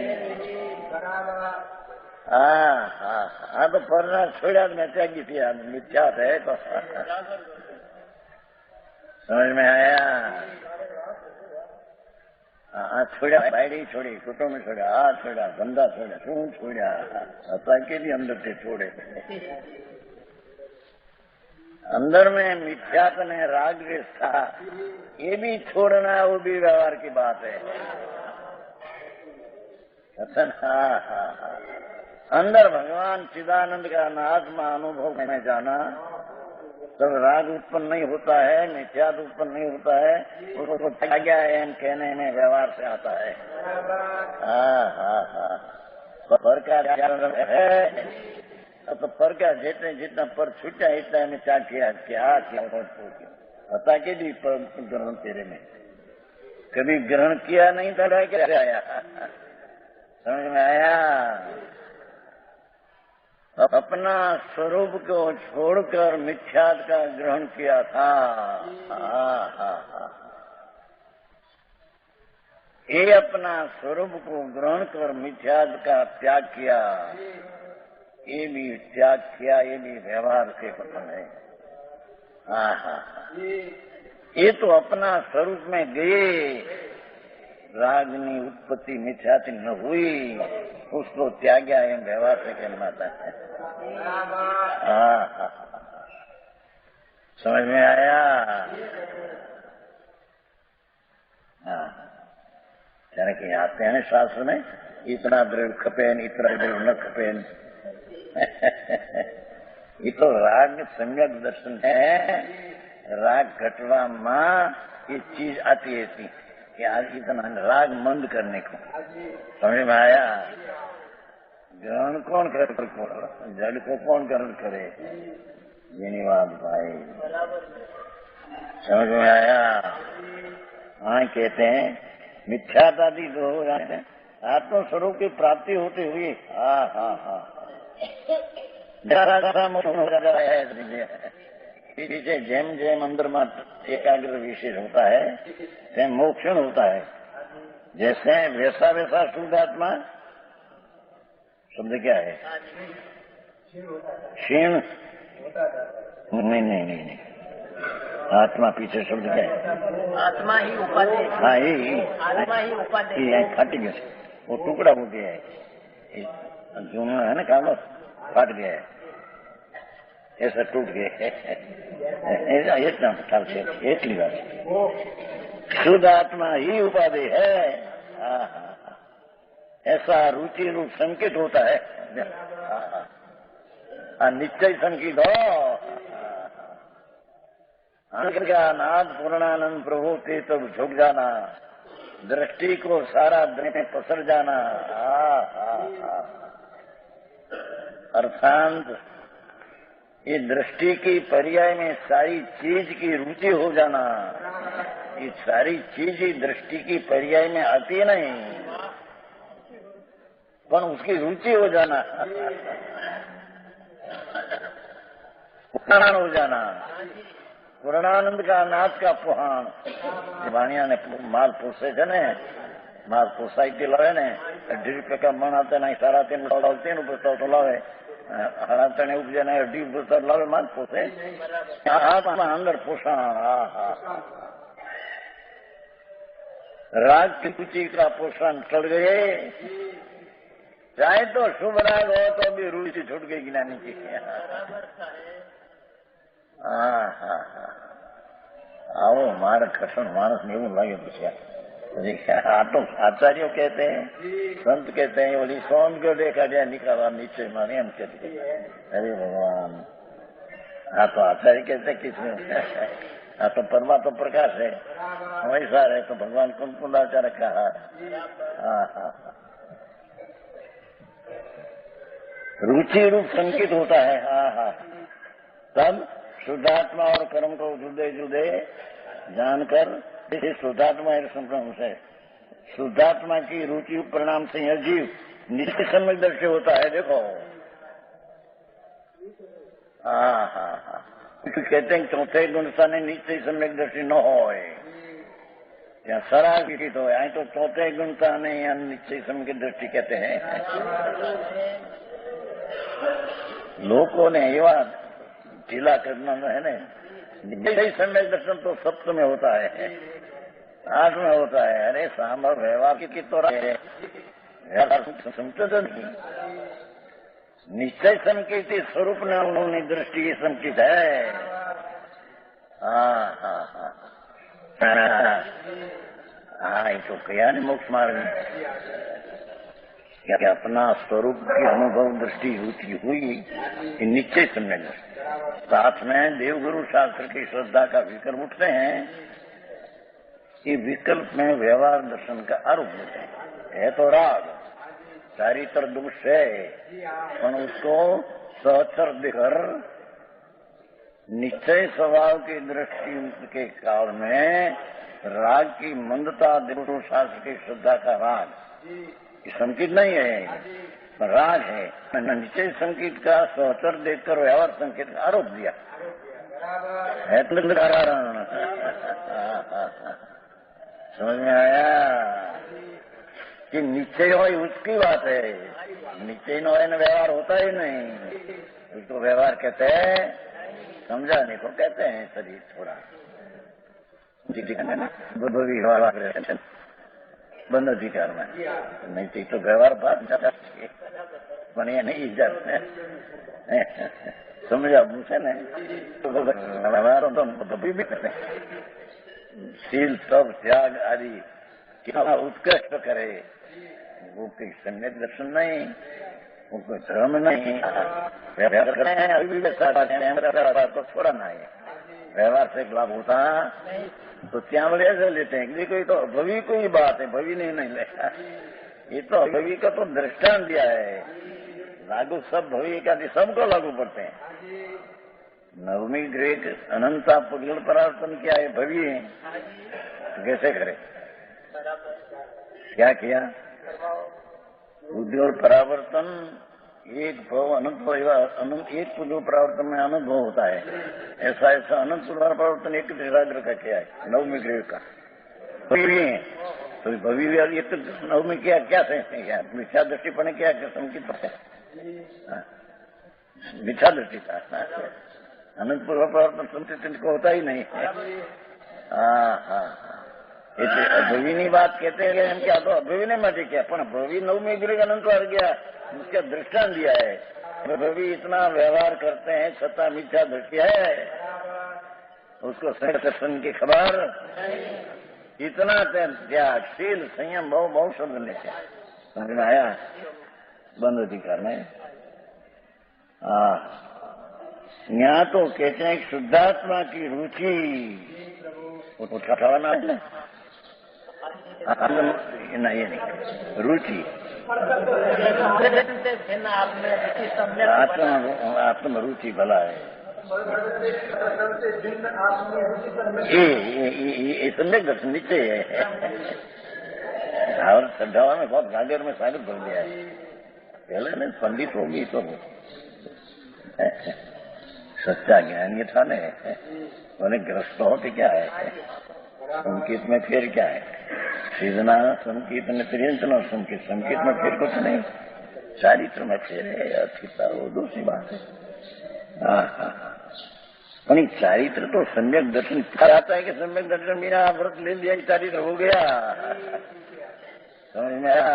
तो परना छोड़ा मैं त्यागी थी, मिथ्या है तो। समझ में आया? छोड़ा, बायड़ी छोड़ी, कुटुंब छोड़ा, हाथ छोड़ा, धंधा छोड़ा, शू छोड़ा, के भी अंदर से छोड़े। अंदर में मिथ्यात्व है, राग द्वेष था, ये भी छोड़ना, वो भी व्यवहार की बात है। अंदर भगवान चिदानंद का आत्मा अनुभव में जाना, तब राग उत्पन्न नहीं होता है, मिथ्यात उत्पन्न नहीं होता है, उसको त्याग्या है कहने में व्यवहार से आता है। पर का है तो पर का जितना पर छूटा इतना में क्या किया, पता के भी पर ग्रहण तेरे में कभी ग्रहण किया नहीं था, क्या आया? समझ में आया? अपना स्वरूप को छोड़कर मिथ्यात का ग्रहण किया था। ये अपना स्वरूप को ग्रहण कर मिथ्यात का त्याग किया, ये भी त्याग किया, ये भी व्यवहार से पसंद है। ये तो अपना स्वरूप में गए, रागनी उत्पत्ति मिथ्याति न हुई, उसको त्याग्या है, व्यवहार से कहलाता है। समझ में आया? यानी कि आते हैं शास्त्र में, इतना दृढ़ खपेन, इतना दृढ़ न खपेन। ये तो राग संगत दर्शन है। राग घटवा माँ ये चीज आती है थी कि आज इतना राग मंद करने को। समझ में आया? ग्रहण कौन करे, जड़ को कौन ग्रहण करे? धन्यवाद भाई। समझ में आया? हाँ, कहते हैं मिथ्यात्वादी जो हो जाते हैं, आत्म स्वरूप की प्राप्ति होते हुए पीछे जेम जेम अंदर में एकाग्र विशेष होता है तेम मोक्षण होता है। जैसे वैसा वैसा शुद्ध आत्मा शब्द क्या है? क्षीण? नहीं, आत्मा पीछे शब्द क्या है? आत्मा ही उपाधि। हाँ यही आत्मा ही उपाधि। फट गया वो टुकड़ा हो गया है, जो है ना कागज फट गया है, ऐसा टूट गया इतना ख्याल से એટલી વાત शुद्ध आत्मा ही उपाधि है। ऐसा रुचि रूप संकेत होता है, निश्चय संकेत हो नाद पूर्णानंद प्रभु ते तब झुक जाना, दृष्टि को सारा दिन पसर जाना। अर्थात ये दृष्टि की पर्याय में सारी चीज की रुचि हो जाना। ये सारी चीज ही दृष्टि की पर्याय में आती नहीं, पर उसकी रुचि हो जाना, पुराण हो जाना। पूर्णानंद का नाथ का पुहाण वाणिया ने माल पोसे છે ને, માલ સોસાયટી લાવે ને 2.5 રૂપિયા મણ આવતા નહીં, 3.5 લાવતી ને પ્રસ્તાવ તો લાવે, 3.5 ઉપજે ને 2.5 પ્રસ્તાવ લાવે, માલ પોસે અંદર પોષણ। राग की रुचि का पोषण चढ़ गए, चाहे तो शुभ राग हो तो भी रुचि छूट गई ज्ञानी की। आओ मार खसन मानस ने એવું લાગે પછી આ તો આચાર્યો कहते हैं, संत कहते हैं, बोली सोन को देखा जाए निकाला नीचे माने हम कहते। अरे भगवान, हाँ तो आचार्य कहते किसमें? हाँ तो परमा तो प्रकाश है, वैसा है तो भगवान कौन कौन आचार्य रखा है? रुचि रूप संकेत होता है। तब शुद्धात्मा और कर्म को जुदे जुदे जानकर शुद्धात्मा संप्रम से शुद्धात्मा की रुचि परिणाम से यह जीव नित्य सम्यक दर्शी होता है। देखो कहते हैं चौथे गुण स्थाने नित्य सम्यक दर्शी न हो, ત્યાં સરાગીત હોય, અહીં તો ચોથે ગુણતા ને નિશ્ચય સમય દ્રષ્ટિ कहते हैं। लोगों ने एवा ढीला करना है ना, निश्चय समय दर्शन तो सप्त में होता है, 8 में होता है। अरे सांभर व्यवहार की तो समझते तो नहीं, निश्चय संकेत स्वरूप ने दृष्टि संकेत है। ये तो कया ने मोक्ष मार्ग कि अपना स्वरूप की अनुभव दृष्टि हुई निश्चय समय दृष्टि। साथ में देवगुरु शास्त्र की श्रद्धा का विकल्प उठते हैं, ये विकल्प में व्यवहार दर्शन का आरोप होते है। तो राग चारित्र दोष है, पर उसको सहचर देकर निश्चय स्वभाव की दृष्टि के काल में राग की मंदता देवगुरु शास्त्र की श्रद्धा का राग संकेत नहीं है, राग है। निश्चय संकेत का सहचर देखकर व्यवहार संकेत का आरोप दिया है। समझ में आया कि निश्चय हो उसकी बात है, निश्चय न हो व्यवहार होता ही नहीं। उसको व्यवहार कहते हैं, समझाने को कहते हैं शरीर थोड़ा बंद अधिकार में नहीं तो व्यवहार बात बढ़िया नहीं जाते समझा मुझे न व्यवहार तो भी करते शील सब त्याग आदि कितना उत्कृष्ट करे, वो कोई सम्यक दर्शन नहीं, वो कोई धर्म नहीं। व्यवहार करते हैं अभी तो थोड़ा ना है, व्यवहार से लाभ होता तो ત્યાં ऐसे लेते हैं। देखो ये तो भवी को ही बात है, भवी नहीं लेता, ये तो भवी का तो दृष्टांत दिया है। लागू सब भवी एकादि सबको लागू पड़ते हैं। नवमी ग्रेट अनंता पुद्गल परावर्तन क्या है? भवी है, तो कैसे करे? क्या किया? पुद्गल परावर्तन एक भव अनंत एक पूर्व प्रावर्तन में अनंत भव होता है, ऐसा ऐसा अनंत पूर्व प्रावर्तन एक त्रिराग्र का क्या है, नवमी ग्रह का तो भविष्य ये तो नवमी क्या क्या समझते क्या मिथ्या दृष्टि पड़े क्या संकित है, मिथ्या दृष्टि का अनंत पूर्व प्रावर्तन संचित को होता ही नहीं है। हाँ अभिविनी बात कहते हैं हम क्या तो अभिविनी માટે क्या પણ ભવિ નવમી ગ્રહ अनंत आ गया, उसका दृष्टांत दिया है। भवि इतना व्यवहार करते हैं छता मिथ्या दृष्टि है, उसको संकर्षण की खबर इतना त्यागशील संयम बहुत शब्द लेते समझ में आया, बंद अधिकार में। यहाँ तो कहते हैं शुद्धात्मा की रुचि उठाना है नहीं रुचि आत्म रुचि भला है ये सम्यक दर्शन नीचे है। श्रद्धावा में बहुत गागर में सागर भर दिया है, पहले ने पंडित होगी तो सच्चा ज्ञान ये था ने उन्हें ग्रस्त होते क्या है, संकेत में फिर क्या है, सीधना संकेत में त्रियंतना संकेत संकेत में फिर कुछ नहीं, चारित्र में फिर है अस्थिता वो दूसरी बात है। પણ ચારિત્ર तो सम्यक दर्शन आता है कि सम्यक दर्शन बिना व्रत ले लिया चारित्र हो गया, समझ में आया।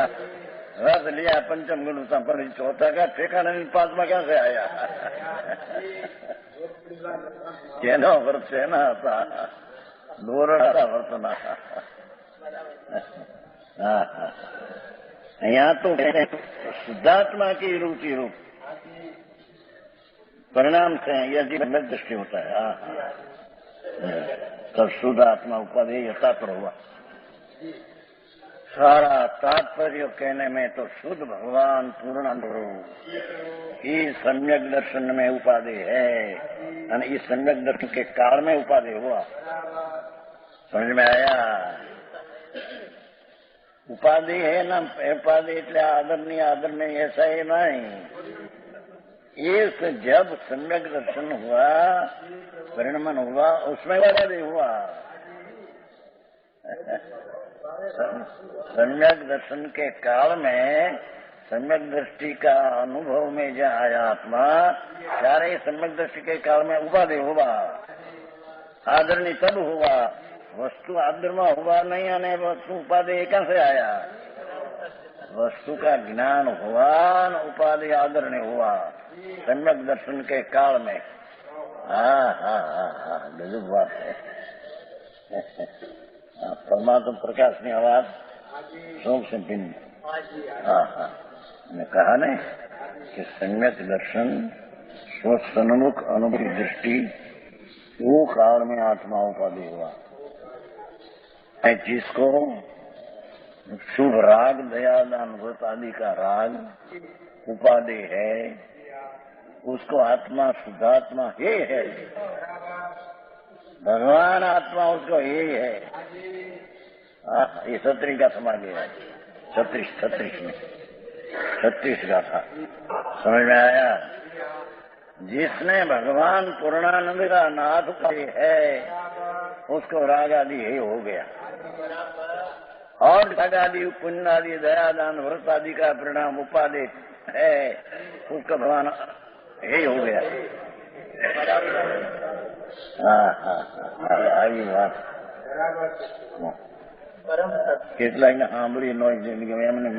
व्रत लिया पंचम गुण पर चौथा का ठेकाना पांचवा क्या से आया કેનો વ્રત છે ના હતા દોરડા વર્તના। यहाँ तो शुद्धात्मा की रुचि रूप परिणाम से यदि दृष्टि होता है तब शुद्ध आत्मा उपाधि यथापर हुआ। सारा तात्पर्य कहने में तो शुद्ध भगवान पूर्ण अनुभव इस सम्यक दर्शन में उपाधि है, और इस सम्यक दर्शन के काल में उपाधि हुआ। समझ में आया। उपाधि है ना, उपाधि એટલે आदरणीय ऐसा ही नहीं। इस जब सम्यक दर्शन हुआ परिणमन हुआ उसमें उपाधि हुआ। सम्यक दर्शन के काल में सम्यक दृष्टि का अनुभव में जो आया आत्मा सारे सम्यक दृष्टि के काल में उपाधि हुआ। आदरणीय तब हुआ, वस्तु आदर में हुआ नहीं, અને वस्तु उपाधि कहां से आया? वस्तु का ज्ञान हुआ, उपाधि आदरणीय हुआ सम्यक दर्शन के काल में। गजब बात है। परमात्मा प्रकाश की आवाज सोम से भिन्न। मैंने कहा न कि सम्यक दर्शन स्वसन्मुख अनुभवी दृष्टि वो काल में आत्मा उपाधि हुआ है, जिसको शुभ राग दयादान व्रत आदि का राग उपाधि है, उसको आत्मा शुद्धात्मा ही है, भगवान आत्मा उसको ही है। ये 37 का समाधि है, 36 में 36 का था। समझ में आया। जिसने भगवान पूर्णानंद का नाथ है उसको राग आदि ही हो गया, और राग आदि पुण्य आदि दयादान व्रत आदि का परिणाम उपाधि है, उसका भगवान ही हो गया। આવી વાત કેટલાયને સાંભળી ન એમને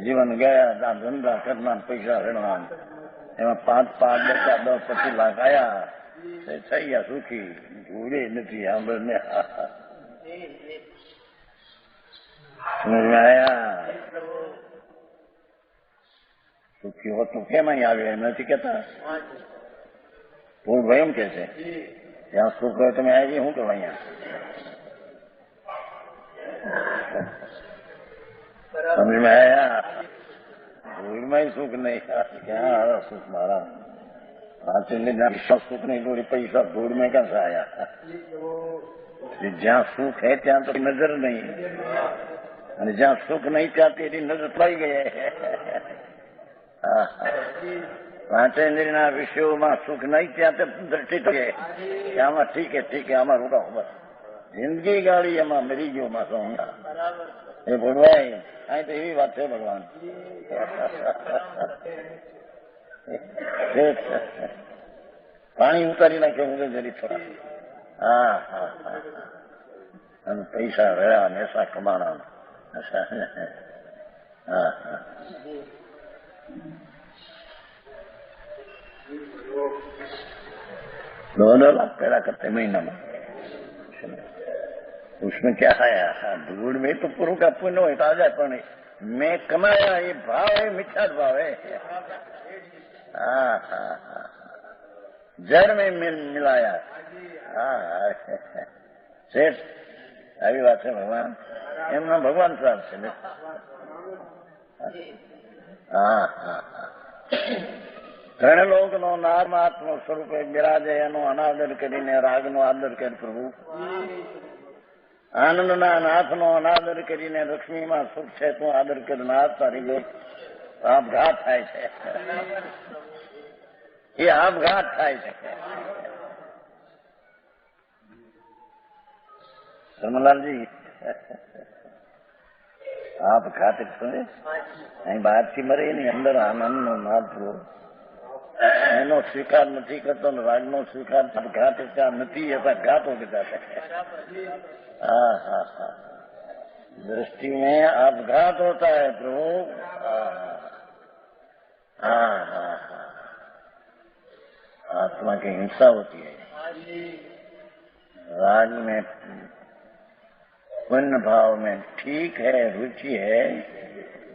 જીવન ગયા, ધંધા કરના, પૈસા રેડવા, એમાં 5-10 લાખ આયા, થઈ ગયા સુખી, ભૂલે નથી સાંભળને। સમજ में आया। સુખી હોત તો કેમ અહીં આવ્યો એમ નથી કહેતા। ભૂલ ભયમ કે છે ત્યાં સુખ હોય તમે આવી શું કરો અહીંયા? समझ में आया। भूल में ही सुख नहीं, क्या सुख मारा सुख नहीं, थोड़ी पैसा धूल में कैसा आया? जहाँ सुख है ત્યાં तो नजर नहीं, और जहाँ सुख नहीं चाहती नजर पाई गए। હા પાંચેન્દ્રિયના વિષયોમાં સુખ નહીં ત્યાં તે દ્રષ્ટિ કે આમાં ઠીક હે આમાં રોકાવો બસ જિંદગી ગાળી એમાં મરી ગયો માં સોંગા એ ભગવાન અહીં તો એવી વાત છે ભગવાન પાણી ઉતારી નાખ્યો હું જરી થોડા હા હા હા અને પૈસા રહ્યા ને એસા કમાણા હા હા 2 लाख पैदा करते महीना में उसमें क्या आया धूल में तो पूर्व का पुण्य होता आ जाए पर मैं कमाया ये भाव है मिथ्या भाव है हाँ हाँ हाँ जड़ में मिलाया हाँ सेठ આવી વાત છે ભગવાન એમના ભગવાન સાહેબ છે ને હા હા હા ત્રણલોકનો નામાત્મ સ્વરૂપે બિરાજે એનો અનાદર કરીને રાગનો આદર કર પ્રભુ આનંદના નાથનો અનાદર કરીને લક્ષ્મીમાં સુખ છે તું આદર કર નાથ તારી બહુ આપઘાત થાય છે એ આપઘાત થાય છે ધર્મલાલ जी आप खाते सुने અહીં બહારથી મરે એની અંદર આનંદનો નાદ એનો સ્વીકાર નથી કરતો ને રાગનો સ્વીકાર ઘાત ત્યાં નથી ऐसा घात हो जाता है हाँ हाँ हाँ दृष्टि में आपघात होता है प्रभु हाँ हाँ हाँ आत्मा की हिंसा होती है राग में पुण्य भाव में ठीक है रुचि है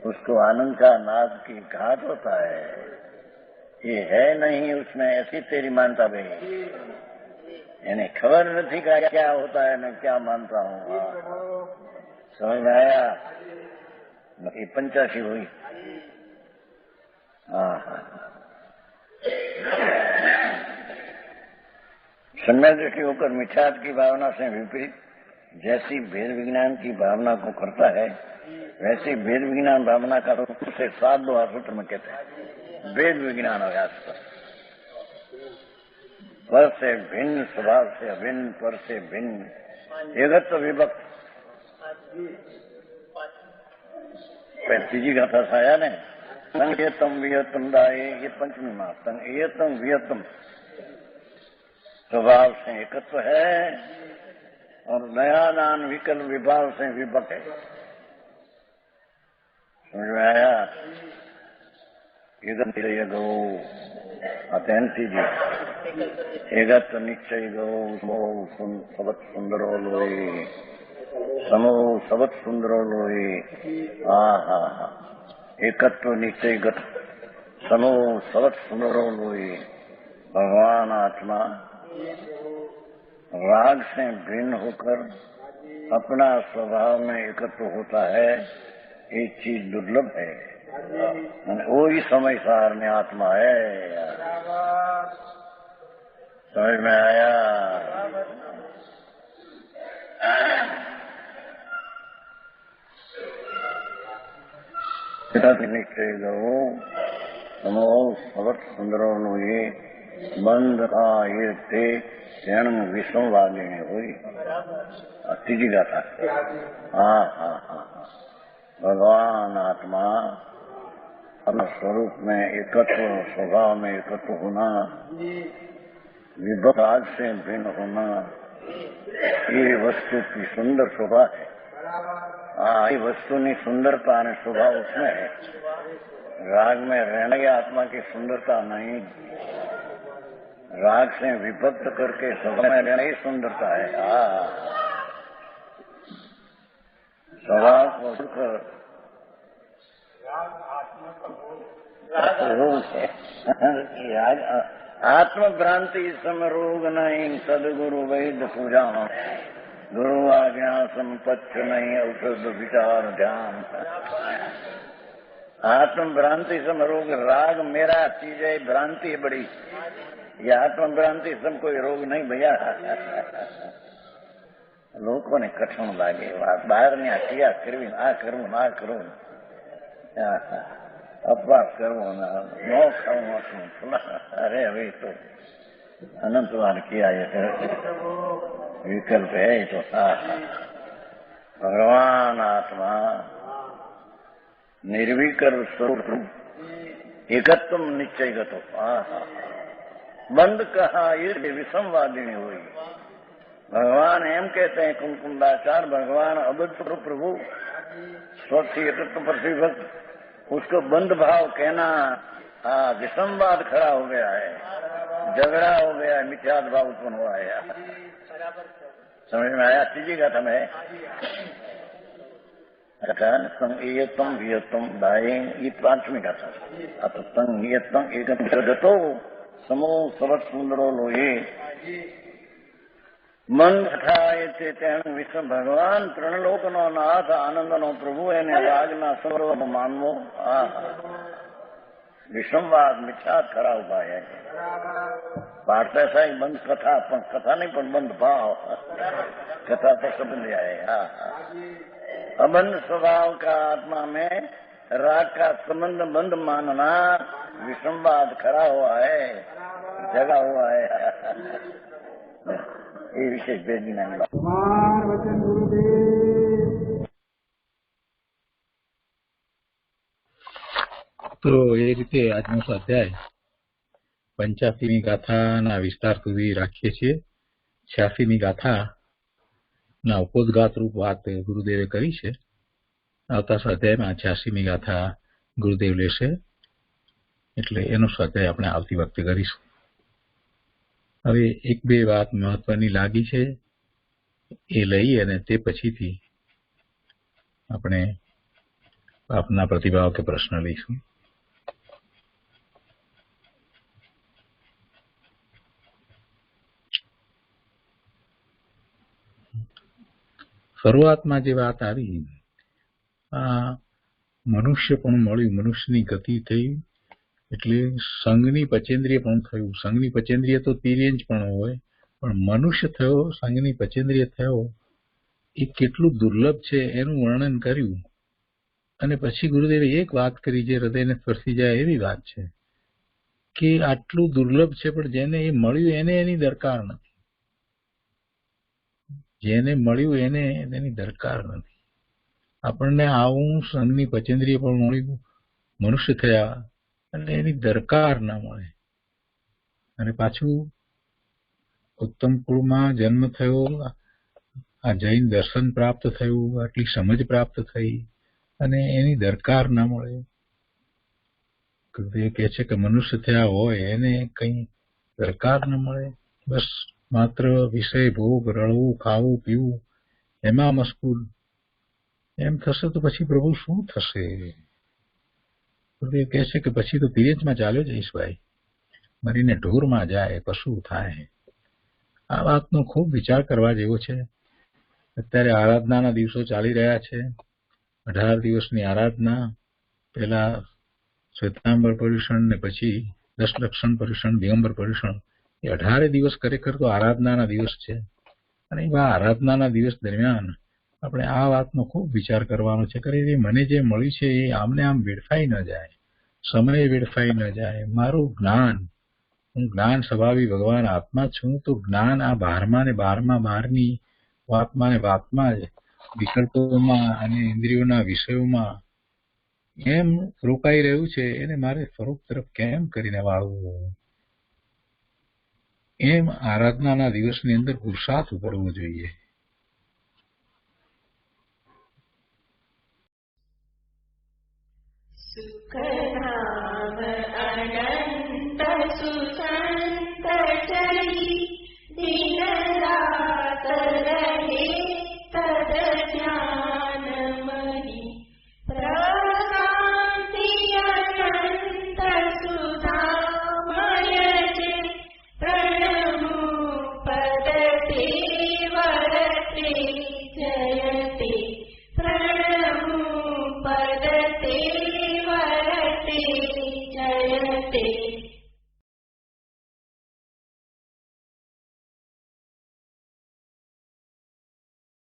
उसको आनंद का नाद की घात होता है ये है नहीं उसमें ऐसी तेरी मानता भाई यानी खबर नहीं का क्या होता है मैं क्या मानता हूँ समझ में आया ये 85 हुई हाँ हाँ सम्यक दृष्टि होकर मिथ्यात्व की भावना से विपरीत जैसी भेद विज्ञान की भावना को करता है वैसी भेद विज्ञान भावना का रूप से 7 दोहा सूत्र में कहते हैं भेद विज्ञान अभ्यास पर से भिन्न स्वभाव से अभिन्न पर से भिन्न एकत्व विभक्त तीजी गाथा साया ने संगेतम वियतम दाये ये पंचमी माह संगेतम वियतम स्वभाव से एकत्व है और नया दान विकल्प विभाव से विभक्त है समझ में आया गो अत्यंती जी एकत निश्चय गो सबत सुंदरो लोई समो सबत सुंदरो लोई हाँ हाँ हाँ एकत्व निश्चय गत समो सबत सुंदरो लोई भगवान आत्मा राग से भिन्न होकर अपना स्वभाव में एकत्व होता है ये चीज दुर्लभ है वो ही समय सार में आत्मा है समझ में आया निश्चय गो समो सबत सुंदरो नो ये बंद का ये थे जन्म विष्णु वागिनी हुई तीजी गाथा हाँ हाँ हाँ भगवान आत्मा अपने स्वरूप में एकत्व स्वभाव में एकत्व होना विभक्त राग से भिन्न होना ये वस्तु की सुंदर शोभा है हाँ ये वस्तु की सुंदरता और शोभा उसमें है राग में रहने की आत्मा की सुंदरता नहीं राग से विभक्त करके स्वभाव में रहना ही सुंदरता है हाँ स्वभाव को आत्म भ्रांति समरोग नहीं सदगुरु वैद्य पूजा गुरु आज्ञा संपत्ति नहीं औषध विचार ध्यान आत्म भ्रांति समरोग राग मेरा चीज है भ्रांति है बड़ी ये आत्म भ्रांति सम कोई रोग नहीं भैया લોકોને કઠણ લાગે બહારની આ ક્રિયા કરવી આ કરવું ના કરવું અપવાસ કરવો ન ખાવું. અરે હવે તો અનંત વાર કિયા ये विकल्प है तो भगवान आत्मा निर्विकल्प स्वरूप एकत्व निश्चयगतो. बंद कहा ये विसंवादिनी हुई. भगवान एम कहते हैं कुमकुंडाचार, भगवान अबुद्ध प्रभु स्वच्छी एकत्व प्रतिभक्त, उसको बंद भाव कहना विसंवाद खड़ा हो गया है, झगड़ा हो गया है, मिथ्याद भाव उत्पन्न हुआ है. समझ में आया? तीजी गाथा में संगीयतम वियतम दाये, ये 5वीं गाथा. अत संगीयतम एकम जगतो समो सरस सुंदरो लोये મન થાય છે તેનું વિશ્વ ભગવાન ત્રણલોકનો નાથ આનંદનો પ્રભુ એને રાગના સર્વ માનવો. વિષમવાદ મિથ્યા ખરા ઉભા है. पाठ ऐसा ही बंद कथा, कथा नहीं पर बंद भाव. कथा तो समझ आए. अबंध स्वभाव का आत्मा में राग का संबंध बंद मानना विषमवाद खड़ा हुआ है, जगा हुआ है. ये विशेष बेदी नहीं बात. તો એ રીતે આજનો સ્વાધ્યાય 85મી ગાથાના વિસ્તાર સુધી રાખીએ છીએ. 86મી ગાથાના ઉપોદઘાત રૂપ વાત ગુરુદેવે કરી છે. આવતા સ્વાધ્યાયમાં 86મી ગાથા ગુરુદેવ લેશે, એટલે એનો સ્વાધ્યાય આપણે આવતી વખતે કરીશું. હવે એક બે વાત મહત્વની લાગી છે એ લઈ અને તે પછીથી આપણે આપના પ્રતિભાવ કે પ્રશ્ન લઈશું. શરૂઆતમાં જે વાત આવી, આ મનુષ્ય પણ મળ્યું, મનુષ્યની ગતિ થઈ, એટલે સંઘની પચેન્દ્રિય પણ થયું. સંઘની પચેન્દ્રિય તો તિર્યંજ પણ હોય, પણ મનુષ્ય થયો, સંઘની પચેન્દ્રિય થયો, એ કેટલું દુર્લભ છે એનું વર્ણન કર્યું. અને પછી ગુરુદેવે એક વાત કરી જે હૃદયને સ્પર્શી જાય એવી વાત છે કે આટલું દુર્લભ છે પણ જેને એ મળ્યું એને એની દરકાર નથી. જેને મળ્યું એને એની દરકાર નથી. આપણને આવું સંઘની પચેન્દ્રિય પણ મળ્યું, મનુષ્ય થયા, અને એની દરકાર ના મળે. અને પાછું ઉત્તમ કુળમાં જન્મ થયો, આ જૈન દર્શન પ્રાપ્ત થયું, આટલી સમજ પ્રાપ્ત થઈ, અને એની દરકાર ના મળે. એ કહે છે કે મનુષ્ય થયા હોય એને કઈ દરકાર ન મળે, બસ માત્ર વિષય ભોગ, રળવું, ખાવું, પીવું એમાં મશગુલ. એમ થશે તો પછી પ્રભુ શું થશે? એ કહે છે કે પછી તો તિર્યંજમાં ચાલ્યો જઈશ ભાઈ, મરીને ઢોરમાં જાય, પશુ થાય. આ વાતનો ખૂબ વિચાર કરવા જેવો છે. અત્યારે આરાધનાના દિવસો ચાલી રહ્યા છે. 18 દિવસની આરાધના, પહેલા શ્વેતાંબર પર્યુષણ ને પછી દશલક્ષણ પર્યુષણ, દિગંબર પર્યુષણ. એ 18 દિવસ ખરેખર તો આરાધનાના દિવસ છે. અને એવા આરાધનાના દિવસ દરમિયાન આપણે આ વાતનો ખૂબ વિચાર કરવાનો છે કે મને જે મળ્યું છે એ આમને આમ વેડફાઈ ન જાય, સમય વેડફાઈ ન જાય. મારું જ્ઞાન, હું જ્ઞાન સ્વભાવી ભગવાન આત્મા છું, તો જ્ઞાન આ 12મા ને 12મા બહારની વાતમાં ને વાતમાં જ, વિકલ્પોમાં અને ઇન્દ્રિયોના વિષયોમાં એમ રોકાઈ રહ્યું છે, એને મારે સ્વરૂપ તરફ કેમ કરીને વાળવું? એમ આરાધનાના દિવસની અંદર પુરુષાર્થ કરવો જોઈએ.